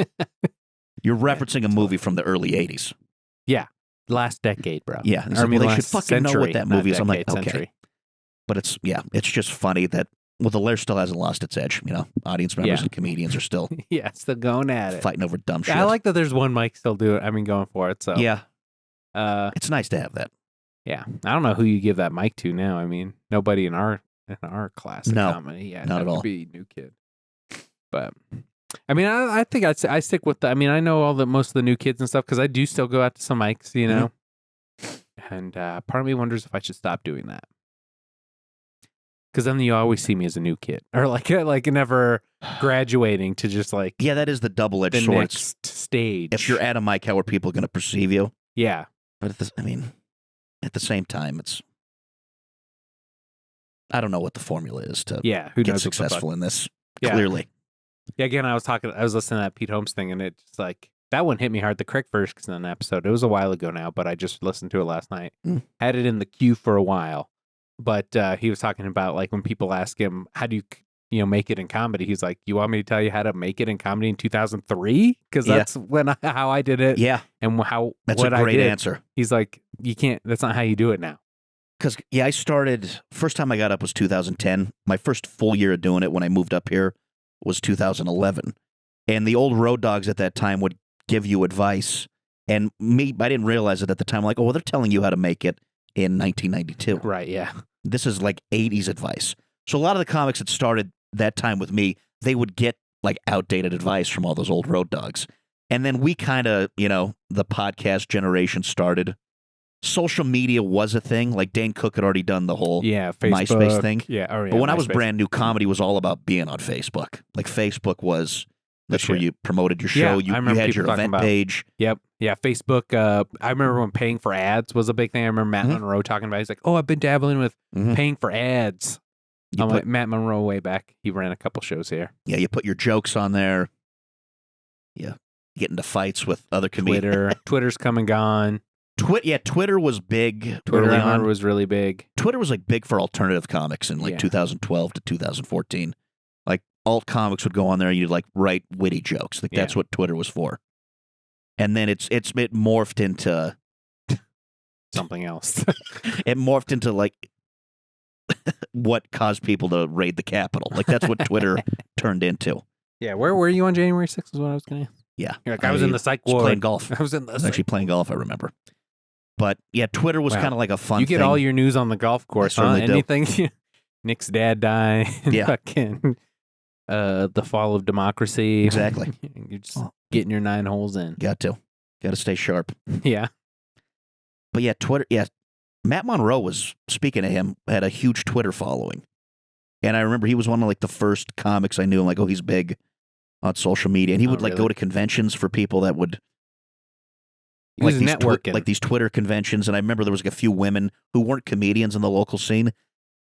You're referencing a movie from the early 80s. last decade, bro. Yeah. He's Or, I like, mean, well, they should last fucking know century, what that not movie is. I'm like, decade, okay. century. But it's just funny that, well, the Lair still hasn't lost its edge. You know, audience members Yeah. and comedians are still Yeah, still going at it. fighting over dumb shit. I like that there's one mic still doing. I mean, going for it. So Yeah, it's it's nice to have that. yeah. I don't know who you give that mic to now. I mean, nobody in our class of No, comedy. Yeah, not that at would all. Be new kid. But I mean, I think I stick with the. I mean, I know most of the new kids and stuff because I do still go out to some mics, you know. And part of me wonders if I should stop doing that. Because then you always see me as a new kid, or like never graduating to just like Yeah, that is the double-edged the sword. It's- next stage. If you're at a mic, how are people going to perceive you? yeah, But at the same time, I don't know what the formula is to yeah, who get knows what the fuck. successful in this. Yeah. Clearly, Yeah, again, I was listening to that Pete Holmes thing, and it just like that one hit me hard. The Crick Ferguson episode. It was a while ago now, but I just listened to it last night. Mm. Had it in the queue for a while, but he was talking about like when people ask him, "How do you make it in comedy?" He's like, "You want me to tell you how to make it in comedy in 2003? Because Yeah. that's how I did it, yeah, and that's what a I great did." answer. He's like, "You can't. That's not how you do it now." Because I started. First time I got up was 2010. My first full year of doing it when I moved up here was 2011, and the old road dogs at that time would give you advice, and I didn't realize it at the time. Like, oh, well, they're telling you how to make it in 1992. Right? Yeah. This is like 80s advice. So a lot of the comics that started that time with me, they would get like outdated advice from all those old road dogs. And then we kind of, the podcast generation started. Social media was a thing. Like Dane Cook had already done the whole Yeah. Facebook MySpace thing. Yeah. Oh, yeah. But when I was MySpace. brand new, comedy was all about being on Facebook. Like Facebook was, that's where shit. you promoted your Yeah, show. I You remember had people your talking event about- page. Yep. Yeah. Facebook. I remember when paying for ads was a big thing. I remember Matt Mhm. Monroe talking about it. He's like, "Oh, I've been dabbling with Mhm. paying for ads." You I'm put, like, Matt Monroe way back. He ran a couple shows here. yeah, you put your jokes on there. Yeah. Get into fights with other comedians. Twitter's come and gone. Twitter was big Twitter early I on. remember was really big. Twitter was like big for alternative comics in like Yeah. 2012 to 2014. Like alt comics would go on there and you'd like write witty jokes. Like that's Yeah. what Twitter was for. And then it morphed into Something else. like what caused people to raid the Capitol. Like that's what Twitter turned into. Yeah. Where were you on January 6th? Is what I was going to ask. Yeah. You're like, I was in the psych was ward. playing golf. I was in the I was actually playing golf, I remember. But yeah, Twitter was Wow. kind of like a fun You get thing. all your news on the golf course, huh? certainly do. Anything? Nick's dad died. Yeah. Fucking, the fall of democracy. Exactly. You're just getting your 9 holes in. Got to stay sharp. Yeah. But yeah, Twitter, yeah. Matt Monroe was, speaking of him, had a huge Twitter following. And I remember he was one of like the first comics I knew. I'm like, oh, he's big on social media. And he Oh, would like really? go to conventions for people that would He was these networking. like these Twitter conventions. And I remember there was like a few women who weren't comedians in the local scene,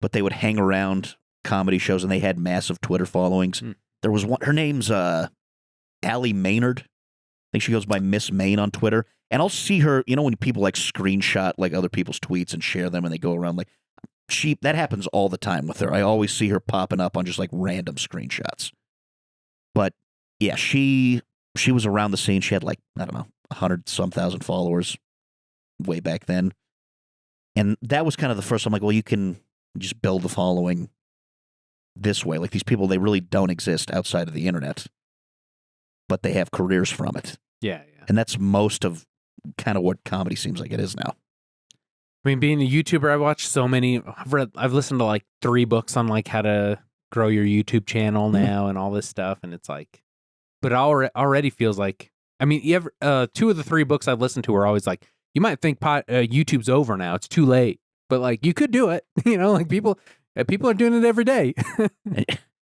but they would hang around comedy shows and they had massive Twitter followings. Hmm. There was one, her name's Allie Maynard. I think she goes by Miss Main on Twitter. And I'll see her, when people like screenshot like other people's tweets and share them and they go around like, that happens all the time with her. I always see her popping up on just like random screenshots. But yeah, she was around the scene. She had like, I don't know, 100-some thousand followers way back then. And that was kind of the first time, like, well, you can just build the following this way. Like, these people, they really don't exist outside of the internet, but they have careers from it. Yeah. And that's most of kind of what comedy seems like it is now. I mean, being a YouTuber, I watched so many. I've listened to like 3 books on like how to grow your YouTube channel now and all this stuff, and it's like, but it already feels like. I mean, 2 of the 3 books I've listened to are always like, you might think YouTube's over now; it's too late, but like you could do it. Like people are doing it every day.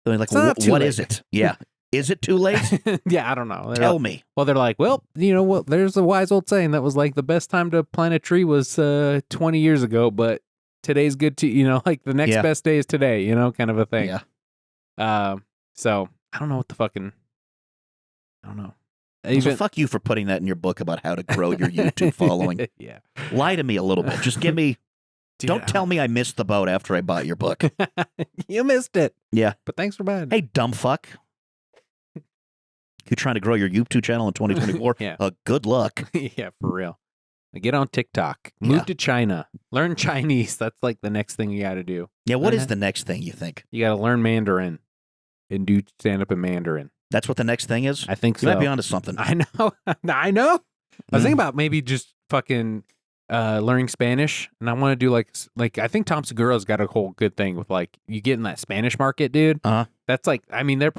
They're like, what is it? Yeah. Is it too late? Yeah, I don't know. Tell me. Well, they're like, well, there's a wise old saying that was like the best time to plant a tree was 20 years ago, but today's good to, like the next best day is today, kind of a thing. Yeah. So I don't know what the fucking, I don't know. So fuck you for putting that in your book about how to grow your YouTube following. Yeah. Lie to me a little bit. Just give me, don't tell me I missed the boat after I bought your book. You missed it. Yeah. But thanks for buying. Hey, dumb fuck. You're trying to grow your YouTube channel in 2024? Yeah. Good luck. Yeah, for real. Get on TikTok. Move to China. Learn Chinese. That's like the next thing you got to do. Yeah, what is the next thing you think? You got to learn Mandarin and do stand-up in Mandarin. That's what the next thing is? I think so. You might be onto something. I know. I know. I was thinking about maybe just fucking learning Spanish, and I want to do like I think Tom Segura's got a whole good thing with like you get in that Spanish market, dude. That's like, I mean, they're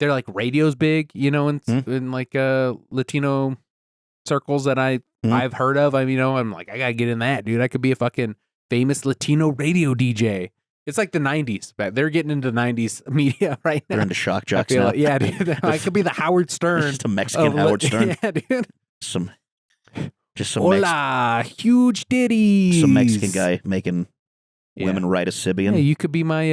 like radio's big, in like Latino circles that I've heard of. I'm like, I gotta get in that, dude. I could be a fucking famous Latino radio DJ. It's like the 90s, but they're getting into 90s media right now. They're into shock jocks now. Yeah, dude. I could be the Howard Stern. Just a Mexican Howard Stern. Yeah, dude. Some Hola, huge ditties. Some Mexican guy making women write a Sibian. Hey, you could be my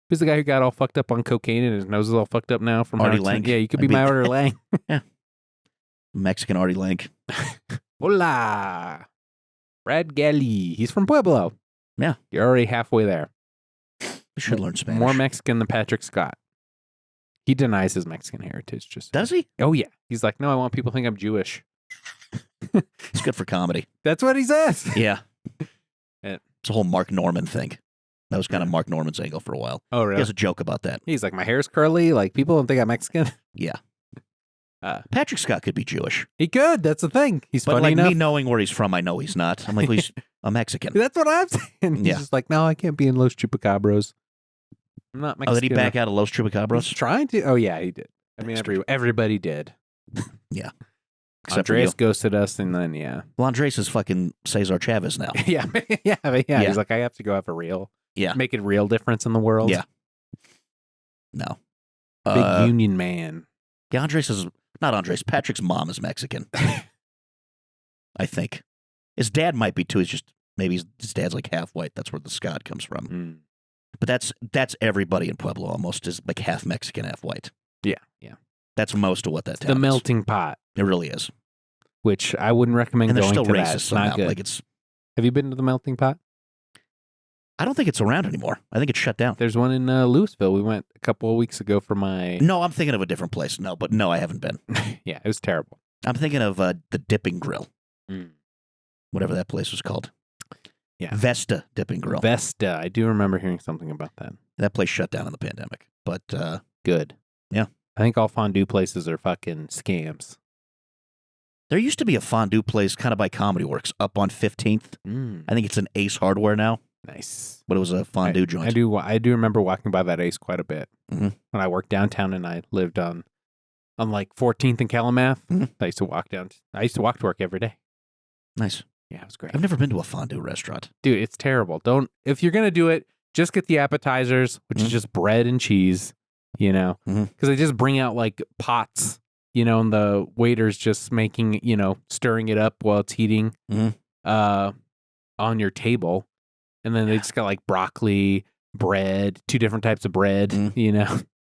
who's the guy who got all fucked up on cocaine and his nose is all fucked up now from Artie Howard Lang. Yeah, you could be my Artie Lang. Yeah. Mexican Artie Lang. Hola. Brad Galli. He's from Pueblo. Yeah. You're already halfway there. You should learn Spanish. More Mexican than Patrick Scott. He denies his Mexican heritage. Does he? Oh, yeah. He's like, no, I want people to think I'm Jewish. It's good for comedy. That's what he says. Yeah. It's a whole Mark Norman thing. That was kind of Mark Norman's angle for a while. Oh, really? He has a joke about that. He's like, my hair's curly. Like, people don't think I'm Mexican. Yeah. Patrick Scott could be Jewish. He could. That's the thing. He's but funny like enough. me knowing where he's from, I know he's not. I'm like, well, he's a Mexican. That's what I'm saying. He's just like, no, I can't be in Los Chupacabros. I'm not Mexican. Oh, did he back out of Los Chupacabros? He's trying to. Oh, yeah, he did. I mean, everybody did. Yeah. Except Andres ghosted us, and then, yeah. Well, Andres is fucking Cesar Chavez now. Yeah. He's like, I have to go have a real. Yeah. Make a real difference in the world. Yeah. No. Big union man. Yeah, Patrick's mom is Mexican. I think. His dad might be too. He's just, maybe his dad's like half white. That's where the Scott comes from. Mm. But that's everybody in Pueblo almost is like half Mexican, half white. Yeah. That's most of what that town The is. melting pot. It really is. Which I wouldn't recommend And they're going still to racist that. It's somehow. not good. Like it's. Have you been to the melting pot? I don't think it's around anymore. I think it's shut down. There's one in Louisville. We went a couple of weeks ago for my... No, I'm thinking of a different place. No, I haven't been. Yeah, it was terrible. I'm thinking of the Dipping Grill. Mm. Whatever that place was called. Yeah. Vesta Dipping Grill. Vesta. I do remember hearing something about that. That place shut down in the pandemic. But good. Yeah. I think all fondue places are fucking scams. There used to be a fondue place kind of by Comedy Works up on 15th. Mm. I think it's an Ace Hardware now. Nice. But it was a fondue joint. I do remember walking by that Ace quite a bit. Mm-hmm. When I worked downtown and I lived on like 14th and Calumet. Mm-hmm. I used to walk to work every day. Nice. Yeah, it was great. I've never been to a fondue restaurant. Dude, it's terrible. If you're going to do it, just get the appetizers, which is just bread and cheese, because they just bring out like pots, and the waiter's just making, stirring it up while it's heating on your table. And then they just got like broccoli, bread, 2 different types of bread,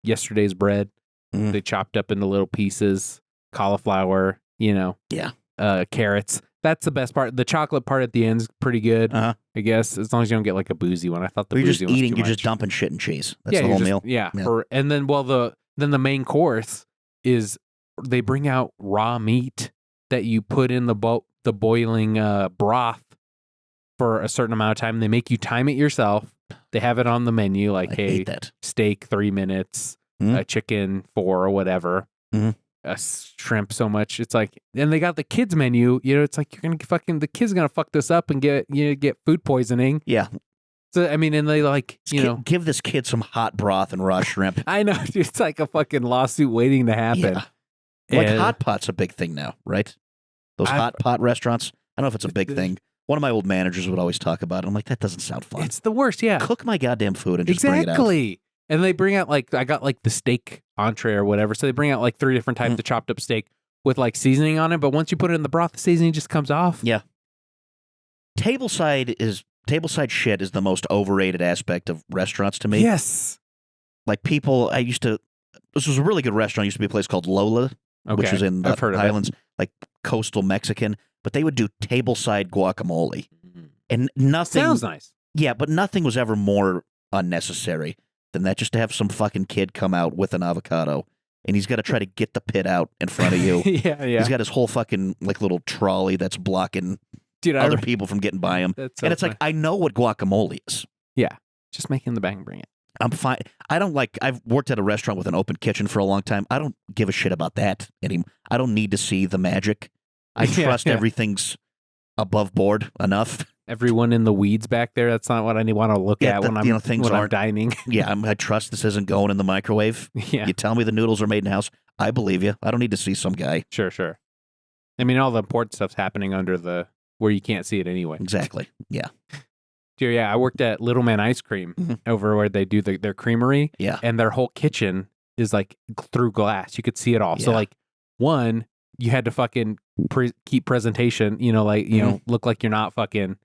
yesterday's bread. They chopped up into little pieces, cauliflower, Yeah. carrots. That's the best part. The chocolate part at the end is pretty good, Uh-huh. I guess, as long as you don't get like a boozy one. I thought the You're boozy just one was eating. too You're just much. dumping shit and cheese. That's Yeah, the you're whole just- meal. Yeah. Yeah. And then then the main course is they bring out raw meat that you put in the boiling broth for a certain amount of time. They make you time it yourself. They have it on the menu, like, I hey, hate that. steak 3 minutes, Mhm. a chicken 4 or whatever, Mhm. a shrimp so much. It's like, and they got the kids menu. You know, it's like the kid's gonna fuck this up and get food poisoning. Yeah. So I mean, and they like give this kid some hot broth and raw shrimp. I know, dude, it's like a fucking lawsuit waiting to happen. Yeah. Like And- hot pot's a big thing now, right? Those hot pot restaurants. I don't know if it's a big thing. One of my old managers would always talk about it. I'm like, that doesn't sound fun. It's the worst. Yeah, Cook my goddamn food and just bring it out. exactly. And they bring out like I got like the steak entree or whatever. So they bring out like 3 different types of chopped up steak with like seasoning on it. But once you put it in the broth, the seasoning just comes off. Yeah. Tableside shit is the most overrated aspect of restaurants to me. Yes. Like people, this was a really good restaurant. It used to be a place called Lola, which Okay. is in the I've heard of it. Highlands, like coastal Mexican. But they would do tableside guacamole. And nothing. Sounds nice. Yeah, but nothing was ever more unnecessary than that. Just to have some fucking kid come out with an avocado, and he's got to try to get the pit out in front of you. yeah. He's got his whole fucking like little trolley that's blocking Dude, other people from getting by him. That's so And it's like, I know what guacamole is. just making the bang bring it. I'm fine. I've worked at a restaurant with an open kitchen for a long time. I don't give a shit about that anymore. I don't need to see the magic. I Yeah, trust yeah. everything's above board enough. Everyone in the weeds back there. That's not what I want to look Yeah, at when that, I'm you know, things when I'm aren't- dining. Yeah, I trust this isn't going in the microwave. Yeah. You tell me the noodles are made in house. I believe you. I don't need to see some guy. Sure. I mean, all the important stuff's happening under where you can't see it anyway. Exactly. Yeah. Dude, yeah, I worked at Little Man Ice Cream Mhm. over where they do their creamery, Yeah. and their whole kitchen is like through glass. You could see it all. So Yeah. like, one, you had to fucking keep presentation. You know, like look like you're not fucking.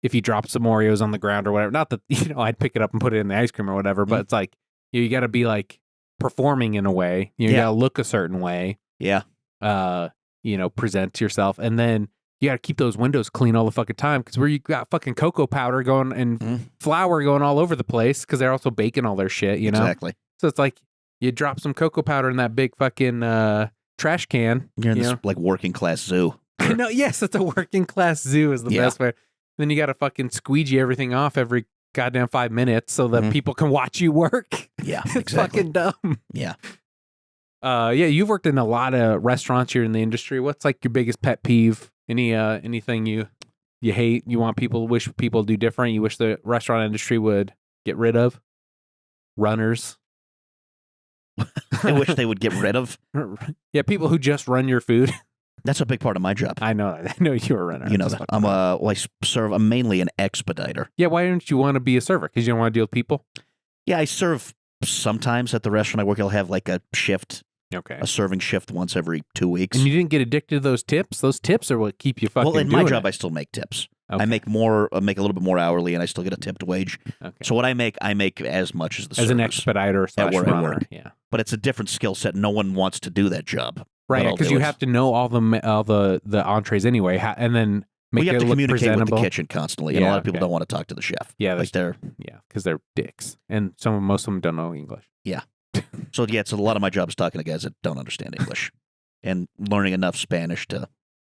If you drop some Oreos on the ground or whatever, not that I'd pick it up and put it in the ice cream or whatever, but it's like you got to be like performing in a way. You Yeah. got to look a certain way. Yeah. Present yourself, and then you got to keep those windows clean all the fucking time because where you got fucking cocoa powder going and flour going all over the place because they're also baking all their shit, you know? Exactly. So it's like you drop some cocoa powder in that big fucking trash can. You're in you this know? like working class zoo. I know, yes, it's a working class zoo is the Yeah. best way. Then you got to fucking squeegee everything off every goddamn 5 minutes so that people can watch you work. Yeah, It's exactly. fucking dumb. Yeah. Yeah, you've worked in a lot of restaurants. You're in the industry. What's like your biggest pet peeve? Anything you hate? You want wish people do different? You wish the restaurant industry would get rid of? Runners. I wish they would get rid of. Yeah, people who just run your food. That's a big part of my job. I know that. I know you're a runner. You know Just that. fucking around. I'm mainly an expediter. Yeah, why don't you want to be a server? Because you don't want to deal with people? Yeah, I serve sometimes at the restaurant I work. I'll have like a shift, Okay. a serving shift once every 2 weeks. And you didn't get addicted to those tips? Those tips are what keep you fucking Well, in my doing job, it. I still make tips. Okay. I make more, make a little bit more hourly, and I still get a tipped wage. Okay. So what I make as much as the As an servers. expediter / where I runner. work. Yeah. But it's a different skill set. No one wants to do that job. Right, But I'll because do you it. have to know all the entrees anyway, and then make We have it to look communicate presentable. with the kitchen constantly, and a Yeah, lot of people okay. don't want to talk to the chef. Yeah, like they're Yeah, because they're dicks, and most of them don't know English. so yeah. It's a lot of my job is talking to guys that don't understand English and learning enough Spanish to.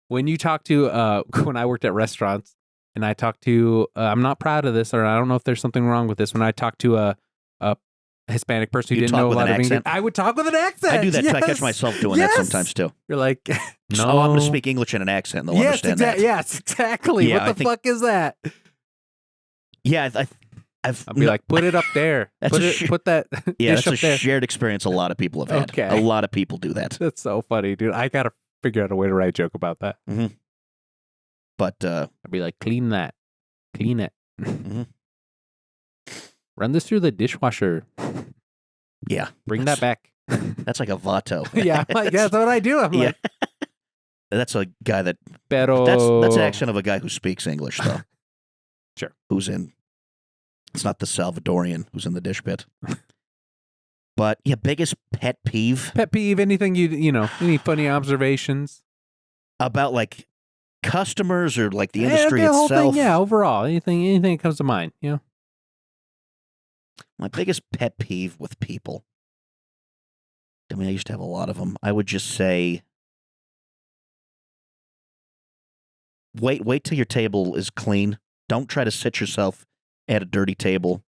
When you talk to when I worked at restaurants, and I talked to I'm not proud of this, or I don't know if there's something wrong with this. When I talked to a Hispanic person who You didn't talk know a with lot an of English, accent? I would talk with an accent. I do that too. I catch Yes! myself doing Yes! that sometimes too. You're like, no, So, I'm going to speak English in an accent, and they'll Yes, understand that. yes, exactly. Yeah, what I the think- fuck is that? Yeah, I've I'll be like, put it up there. That's Put a it, sh- put that yeah, dish that's a up there. shared experience. A lot of people have had. Okay. A lot of people do that. That's so funny, dude. I gotta figure out a way to write a joke about that. But I'd be like, clean that, clean it. Mhm. Run this through the dishwasher. yeah, Bring that back. that's like a vato. Yeah, I'm like, that's what I do. I'm Yeah. like, That's a guy that. pero That's an accent of a guy who speaks English, though. Sure. Who's in? It's not the Salvadorian who's in the dish pit. But yeah, biggest pet peeve. pet peeve. Anything you know? Any funny observations? about like customers or like the industry the whole itself. thing, yeah, overall, anything that comes to mind, you know. My biggest pet peeve with people. I mean, I used to have a lot of them. I would just say, wait till your table is clean. Don't try to sit yourself at a dirty table.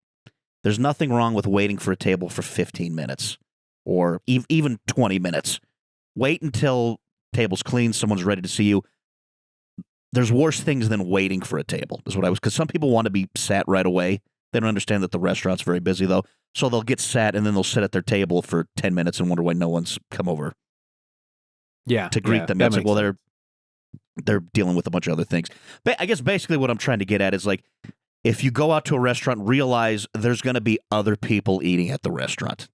There's nothing wrong with waiting for a table for 15 minutes or even 20 minutes. Wait until table's clean, someone's ready to see you. There's worse things than waiting for a table, is what I was, because some people want to be sat right away. They don't understand that the restaurant's very busy, though. So they'll get sat, and then they'll sit at their table for 10 minutes and wonder why no one's come over to greet them. It's like, well, they're dealing with a bunch of other things. But I guess basically what I'm trying to get at is, like, if you go out to a restaurant, realize there's going to be other people eating at the restaurant.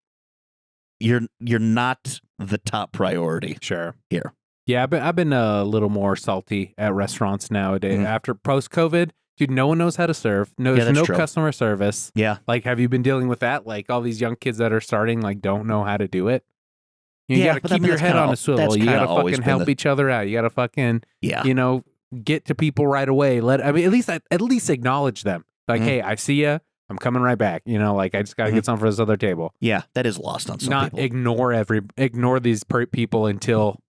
You're not the top priority. Sure. Here. Yeah, I've been a little more salty at restaurants nowadays. After post-COVID, dude, no one knows how to serve. There's no customer service. Yeah. Like, have you been dealing with that? Like, all these young kids that are starting, like, don't know how to do it. You got to keep your head on a swivel. You got to fucking help each other out. You got to fucking, get to people right away. At least acknowledge them. Like, hey, I see you. I'm coming right back. Like, I just got to get something for this other table. Yeah, that is lost on some people. Not ignore these people until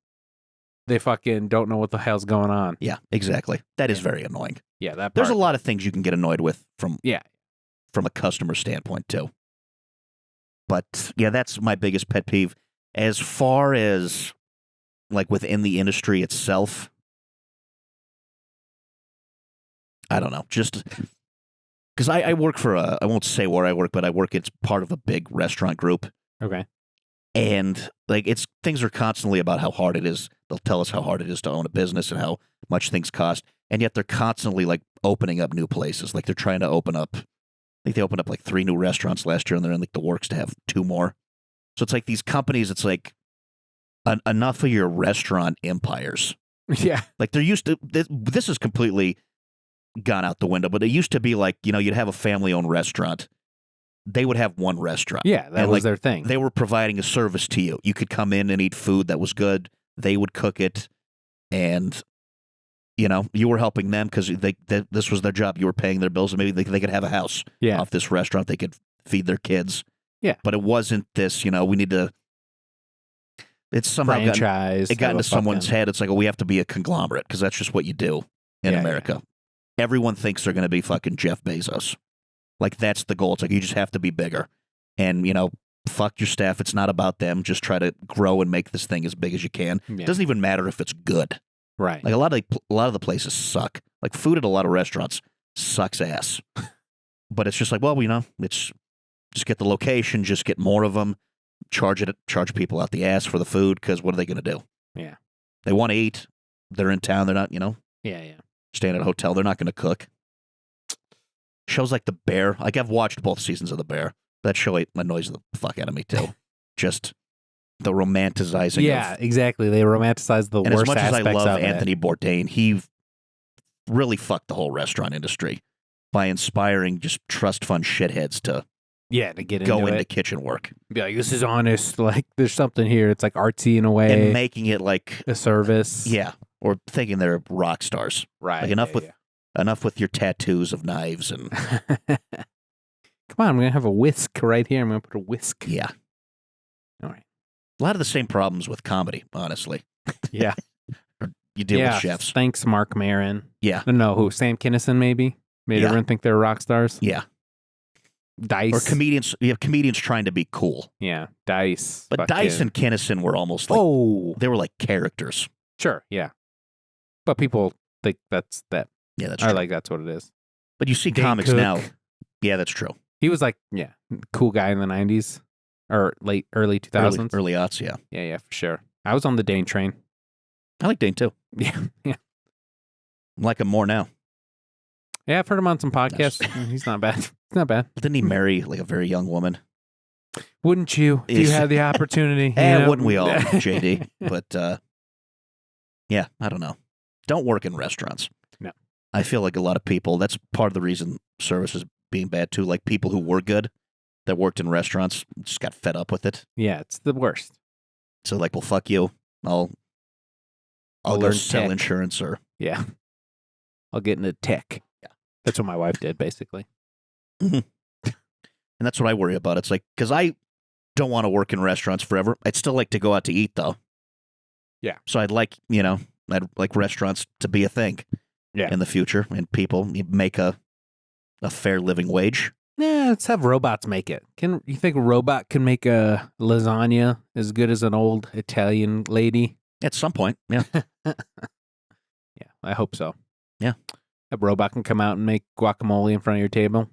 they fucking don't know what the hell's going on. Yeah, exactly. That is very annoying. Yeah, that part. There's a lot of things you can get annoyed with from a customer standpoint too. But yeah, that's my biggest pet peeve. As far as like within the industry itself, I don't know. Just because I work for I won't say where I work, but it's part of a big restaurant group. Okay. And like things are constantly about how hard it is. They'll tell us how hard it is to own a business and how much things cost. And yet they're constantly like opening up new places. Like they're trying to open up. I think they opened up like 3 new restaurants last year, and they're in like the works to have 2 more. So it's like these companies. It's like enough of your restaurant empires. Yeah. Like there used to. This is completely gone out the window. But it used to be like you'd have a family-owned restaurant. They would have one restaurant. Yeah, that was their thing. They were providing a service to you. You could come in and eat food that was good. They would cook it, and you were helping them because this was their job. You were paying their bills, and maybe they could have a house off this restaurant. They could feed their kids. Yeah, but it wasn't this. We need to. It's somehow franchise. It got into someone's head. It's like, we have to be a conglomerate because that's just what you do in America. Yeah. Everyone thinks they're going to be fucking Jeff Bezos. Like, that's the goal. It's like, you just have to be bigger. And, fuck your staff. It's not about them. Just try to grow and make this thing as big as you can. Yeah. It doesn't even matter if it's good. Right. Like, a lot of the places suck. Like, food at a lot of restaurants sucks ass. But it's just like, well, it's just get the location, just get more of them, charge people out the ass for the food, because what are they going to do? Yeah. They want to eat. They're in town. They're not, staying at a hotel. They're not going to cook. Shows like The Bear. Like, I've watched both seasons of The Bear. That show annoys the fuck out of me, too. Just the romanticizing. Yeah, exactly. They romanticize the worst aspects of it. And as much as I love Anthony Bourdain, he really fucked the whole restaurant industry by inspiring just trust fund shitheads to go into kitchen work. Be like, this is honest. Like, there's something here. It's like artsy in a way. And making it like a service. Yeah. Or thinking they're rock stars. Right. Like, enough with your tattoos of knives and. Come on, I'm gonna have a whisk right here. I'm gonna put a whisk. Yeah. All right. A lot of the same problems with comedy, honestly. Yeah. You deal with chefs. Thanks, Mark Maron. Yeah. No, who? Sam Kinison, maybe? Made everyone think they were rock stars? Yeah. Dice. Or comedians. You have comedians trying to be cool. Yeah. Dice. But Dice and Kinison were almost like. They were like characters. Sure, yeah. But people think that's that. Yeah, that's true. That's what it is. But you see comics now. Yeah, that's true. He was like, cool guy in the 90s or early 2000s. Early aughts, yeah. Yeah, for sure. I was on the Dane train. I like Dane too. Yeah. I like him more now. Yeah, I've heard him on some podcasts. He's not bad. He's not bad. Didn't he marry like a very young woman? Wouldn't you if you had the opportunity? Wouldn't we all, JD? But yeah, I don't know. Don't work in restaurants. No. I feel like a lot of people, that's part of the reason service is being bad too. Like, people who were good that worked in restaurants just got fed up with it. Yeah, it's the worst. So like, well, fuck you. I'll I'll go learn sell tech. insurance or Yeah. I'll get into tech. Yeah. That's what my wife did, basically. and that's what I worry about. It's like, because I don't want to work in restaurants forever. I'd still like to go out to eat, though. Yeah. So I'd like, I'd like restaurants to be a thing in the future, and people make a fair living wage. Yeah, let's have robots make it. Can you think a robot can make a lasagna as good as an old Italian lady? At some point, yeah. Yeah, I hope so. Yeah. A robot can come out and make guacamole in front of your table.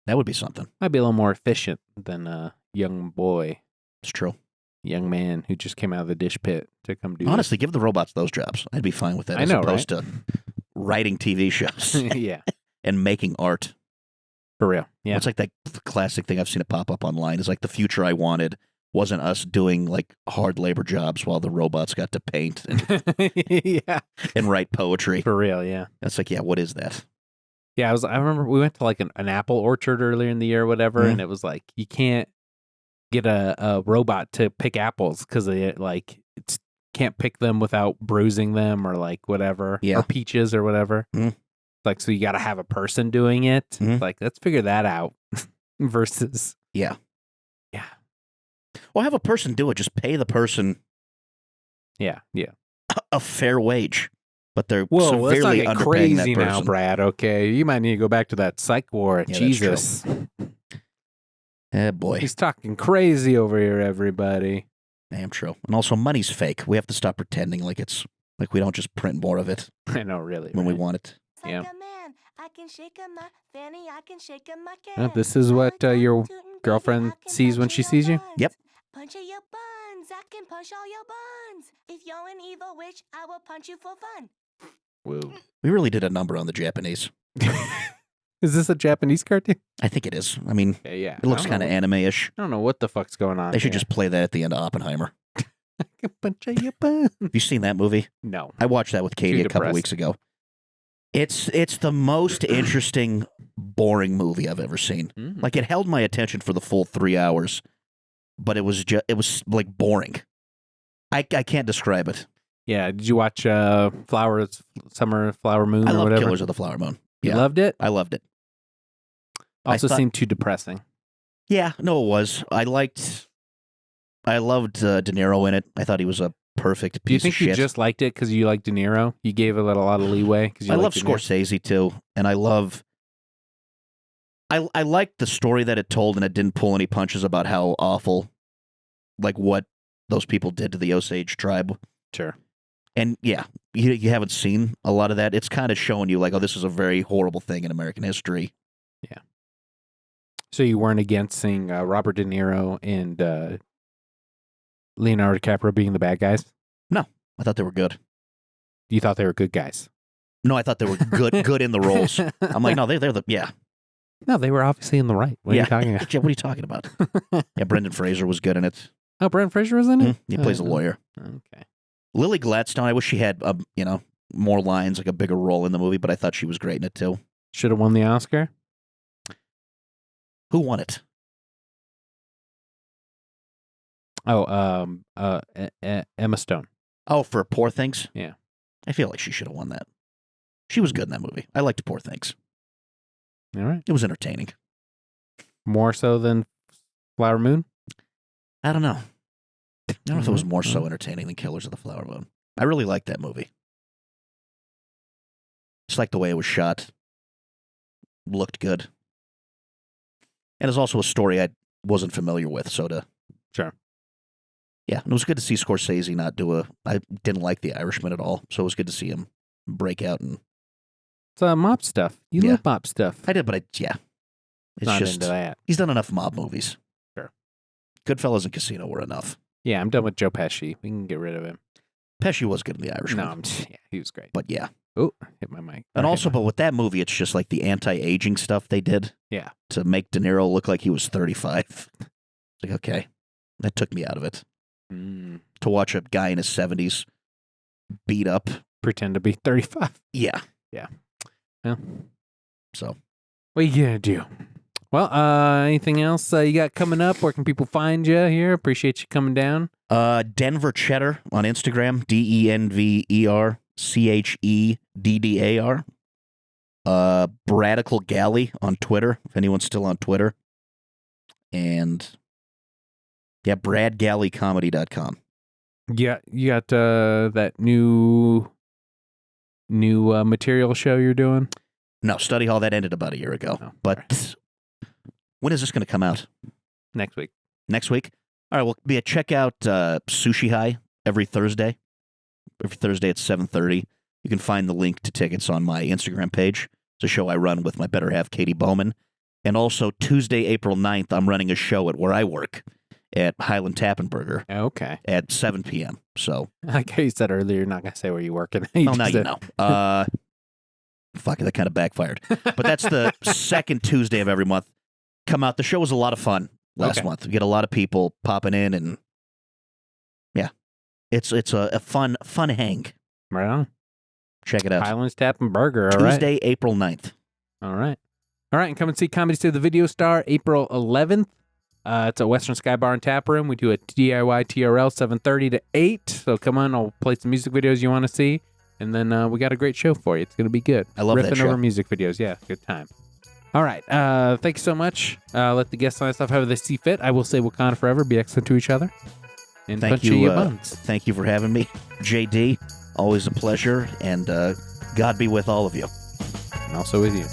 That would be something. Might be a little more efficient than a young boy, It's true. young man who just came out of the dish pit to come do Honestly, give the robots those jobs. I'd be fine with that. I As know, opposed to writing TV shows this. Yeah, and making art. for real. Yeah. It's like that classic thing I've seen it pop up online. Is like the future I wanted wasn't us doing like hard labor jobs while the robots got to paint Yeah, and write poetry. for real. Yeah. That's like, yeah, what is that? Yeah, I remember we went to like an apple orchard earlier in the year or whatever, Mhm. and it was like you can't get a robot to pick apples because it's can't pick them without bruising them or like whatever, Yeah. or peaches or whatever. Mhm. Like, so you got to have a person doing it. Mhm. Like, let's figure that out versus Yeah. yeah, Well, have a person do it. Just pay the person yeah. a fair wage, but they're Whoa, let's not severely get underpaying crazy that now, person. Brad. Okay, you might need to go back to that psych ward. Yeah, that's true. Jesus, Boy, he's talking crazy over here, everybody. damn true. And also, money's fake. We have to stop pretending like it's like we don't just print more of it I know, really. when we right? want it. Like Yeah. a man, I can shake 'em, my fanny, I can shake 'em, I Well, can. this is what I'm a your toot-tootin' baby, girlfriend I can sees when punch she your sees you? buns. Yep. Punch your buns, I can punch all your buns. If you're an evil witch, I will punch you for fun. Whoa. We really did a number on the Japanese. Is this a Japanese cartoon? I think it is. I mean, Yeah. it looks kind of anime-ish. I don't know what the fuck's going on. They should here. just play that at the end of Oppenheimer. I can punch your bun. Have you seen that movie? No. I watched that with Katie a couple depressed. weeks ago. It's the most interesting, boring movie I've ever seen. Mm. Like, it held my attention for the full 3 hours, but it was like boring. I can't describe it. Yeah. Did you watch Summer Flower Moon I or love whatever? Killers of the Flower Moon. You Yeah, loved it? I loved it. I Also thought- seemed too depressing. Yeah, no, it was. I loved De Niro in it. I thought he was a perfect Do you piece think of you shit. just liked it because you liked De Niro? You gave it a lot of leeway because you I liked love De Niro? Scorsese too, and I liked the story that it told, and it didn't pull any punches about how awful, like what those people did to the Osage tribe. Sure. And yeah, you haven't seen a lot of that. It's kind of showing you like, oh, this is a very horrible thing in American history. So you weren't against seeing Robert De Niro and Leonardo DiCaprio being the bad guys? I thought they were good. You thought they were good guys? No, I thought they were good in the roles. I'm like, no, they're the yeah. No, they were obviously in the right. What are you talking about? Yeah, what are you talking about? Yeah, Brendan Fraser was good in it. Oh, Brendan Fraser was in it? He plays a lawyer. Okay. Lily Gladstone, I wish she had more lines, like a bigger role in the movie, but I thought she was great in it too. Should have won the Oscar? Who won it? Oh, Emma Stone. Oh, for Poor Things? Yeah. I feel like she should have won that. She was good in that movie. I liked Poor Things. All right. It was entertaining. More so than Flower Moon? I don't know. I don't know if it was more Mm-hmm. so entertaining than Killers of the Flower Moon. I really liked that movie. Just like the way it was shot. Looked good. And it's also a story I wasn't familiar with, so to... Sure. Yeah, and it was good to see Scorsese not do I didn't like The Irishman at all, so it was good to see him break out. And It's mob stuff. You Yeah. love mob stuff. I did, but it's Not just into that. he's done enough mob movies. Sure. Goodfellas and Casino were enough. Yeah, I'm done with Joe Pesci. We can get rid of him. Pesci was good in The Irishman, Yeah, he was great. but yeah, Oh, hit my mic. and Or hit also, my- but with that movie, it's just like the anti-aging stuff they did. Yeah. To make De Niro look like he was 35. It's like, okay, that took me out of it. Mm, To watch a guy in his 70s beat up. pretend to be 35. Yeah. Well, So what are you going to do? Well, anything else you got coming up? Where can people find you here? Appreciate you coming down. Denver Cheddar on Instagram, DenverCheddar. Bradical Galli on Twitter, if anyone's still on Twitter. And yeah, BradGalliComedy.com. Yeah, you got that new material show you're doing? No, Study Hall, that ended about a year ago. Oh, but when is this going to come out? Next week. Next week? All right, well, check out Sushi High every Thursday. Every Thursday at 7:30. You can find the link to tickets on my Instagram page. It's a show I run with my better half, Katie Bowman. And also Tuesday, April 9th, I'm running a show at where I work at Highland Tap and Burger Okay. at 7 p.m. So, Like you said earlier, you're not going to say where you work. well, now you know. Fuck, that kind of backfired. But that's the second Tuesday of every month. Come out. The show was a lot of fun last month. We get a lot of people popping in, and yeah, it's a fun hang. Right on. Check it out. Highlands Tap and Burger. All right. Tuesday, April 9th. All right. All right. And come and see Comedy State of the Video Star April 11th. It's at Western Sky Bar and Tap Room. We do a DIY TRL 7:30 to 8. So come on. I'll play some music videos you want to see. And then we got a great show for you. It's going to be good. I love that Ripping show. over music videos. Yeah. Good time. All right. Thank you so much. Let the guests sign us off however they see fit. I will say Wakanda forever. Be excellent to each other. And Thank punch you, your buns. Thank you for having me. JD, always a pleasure. And God be with all of you. And also with you.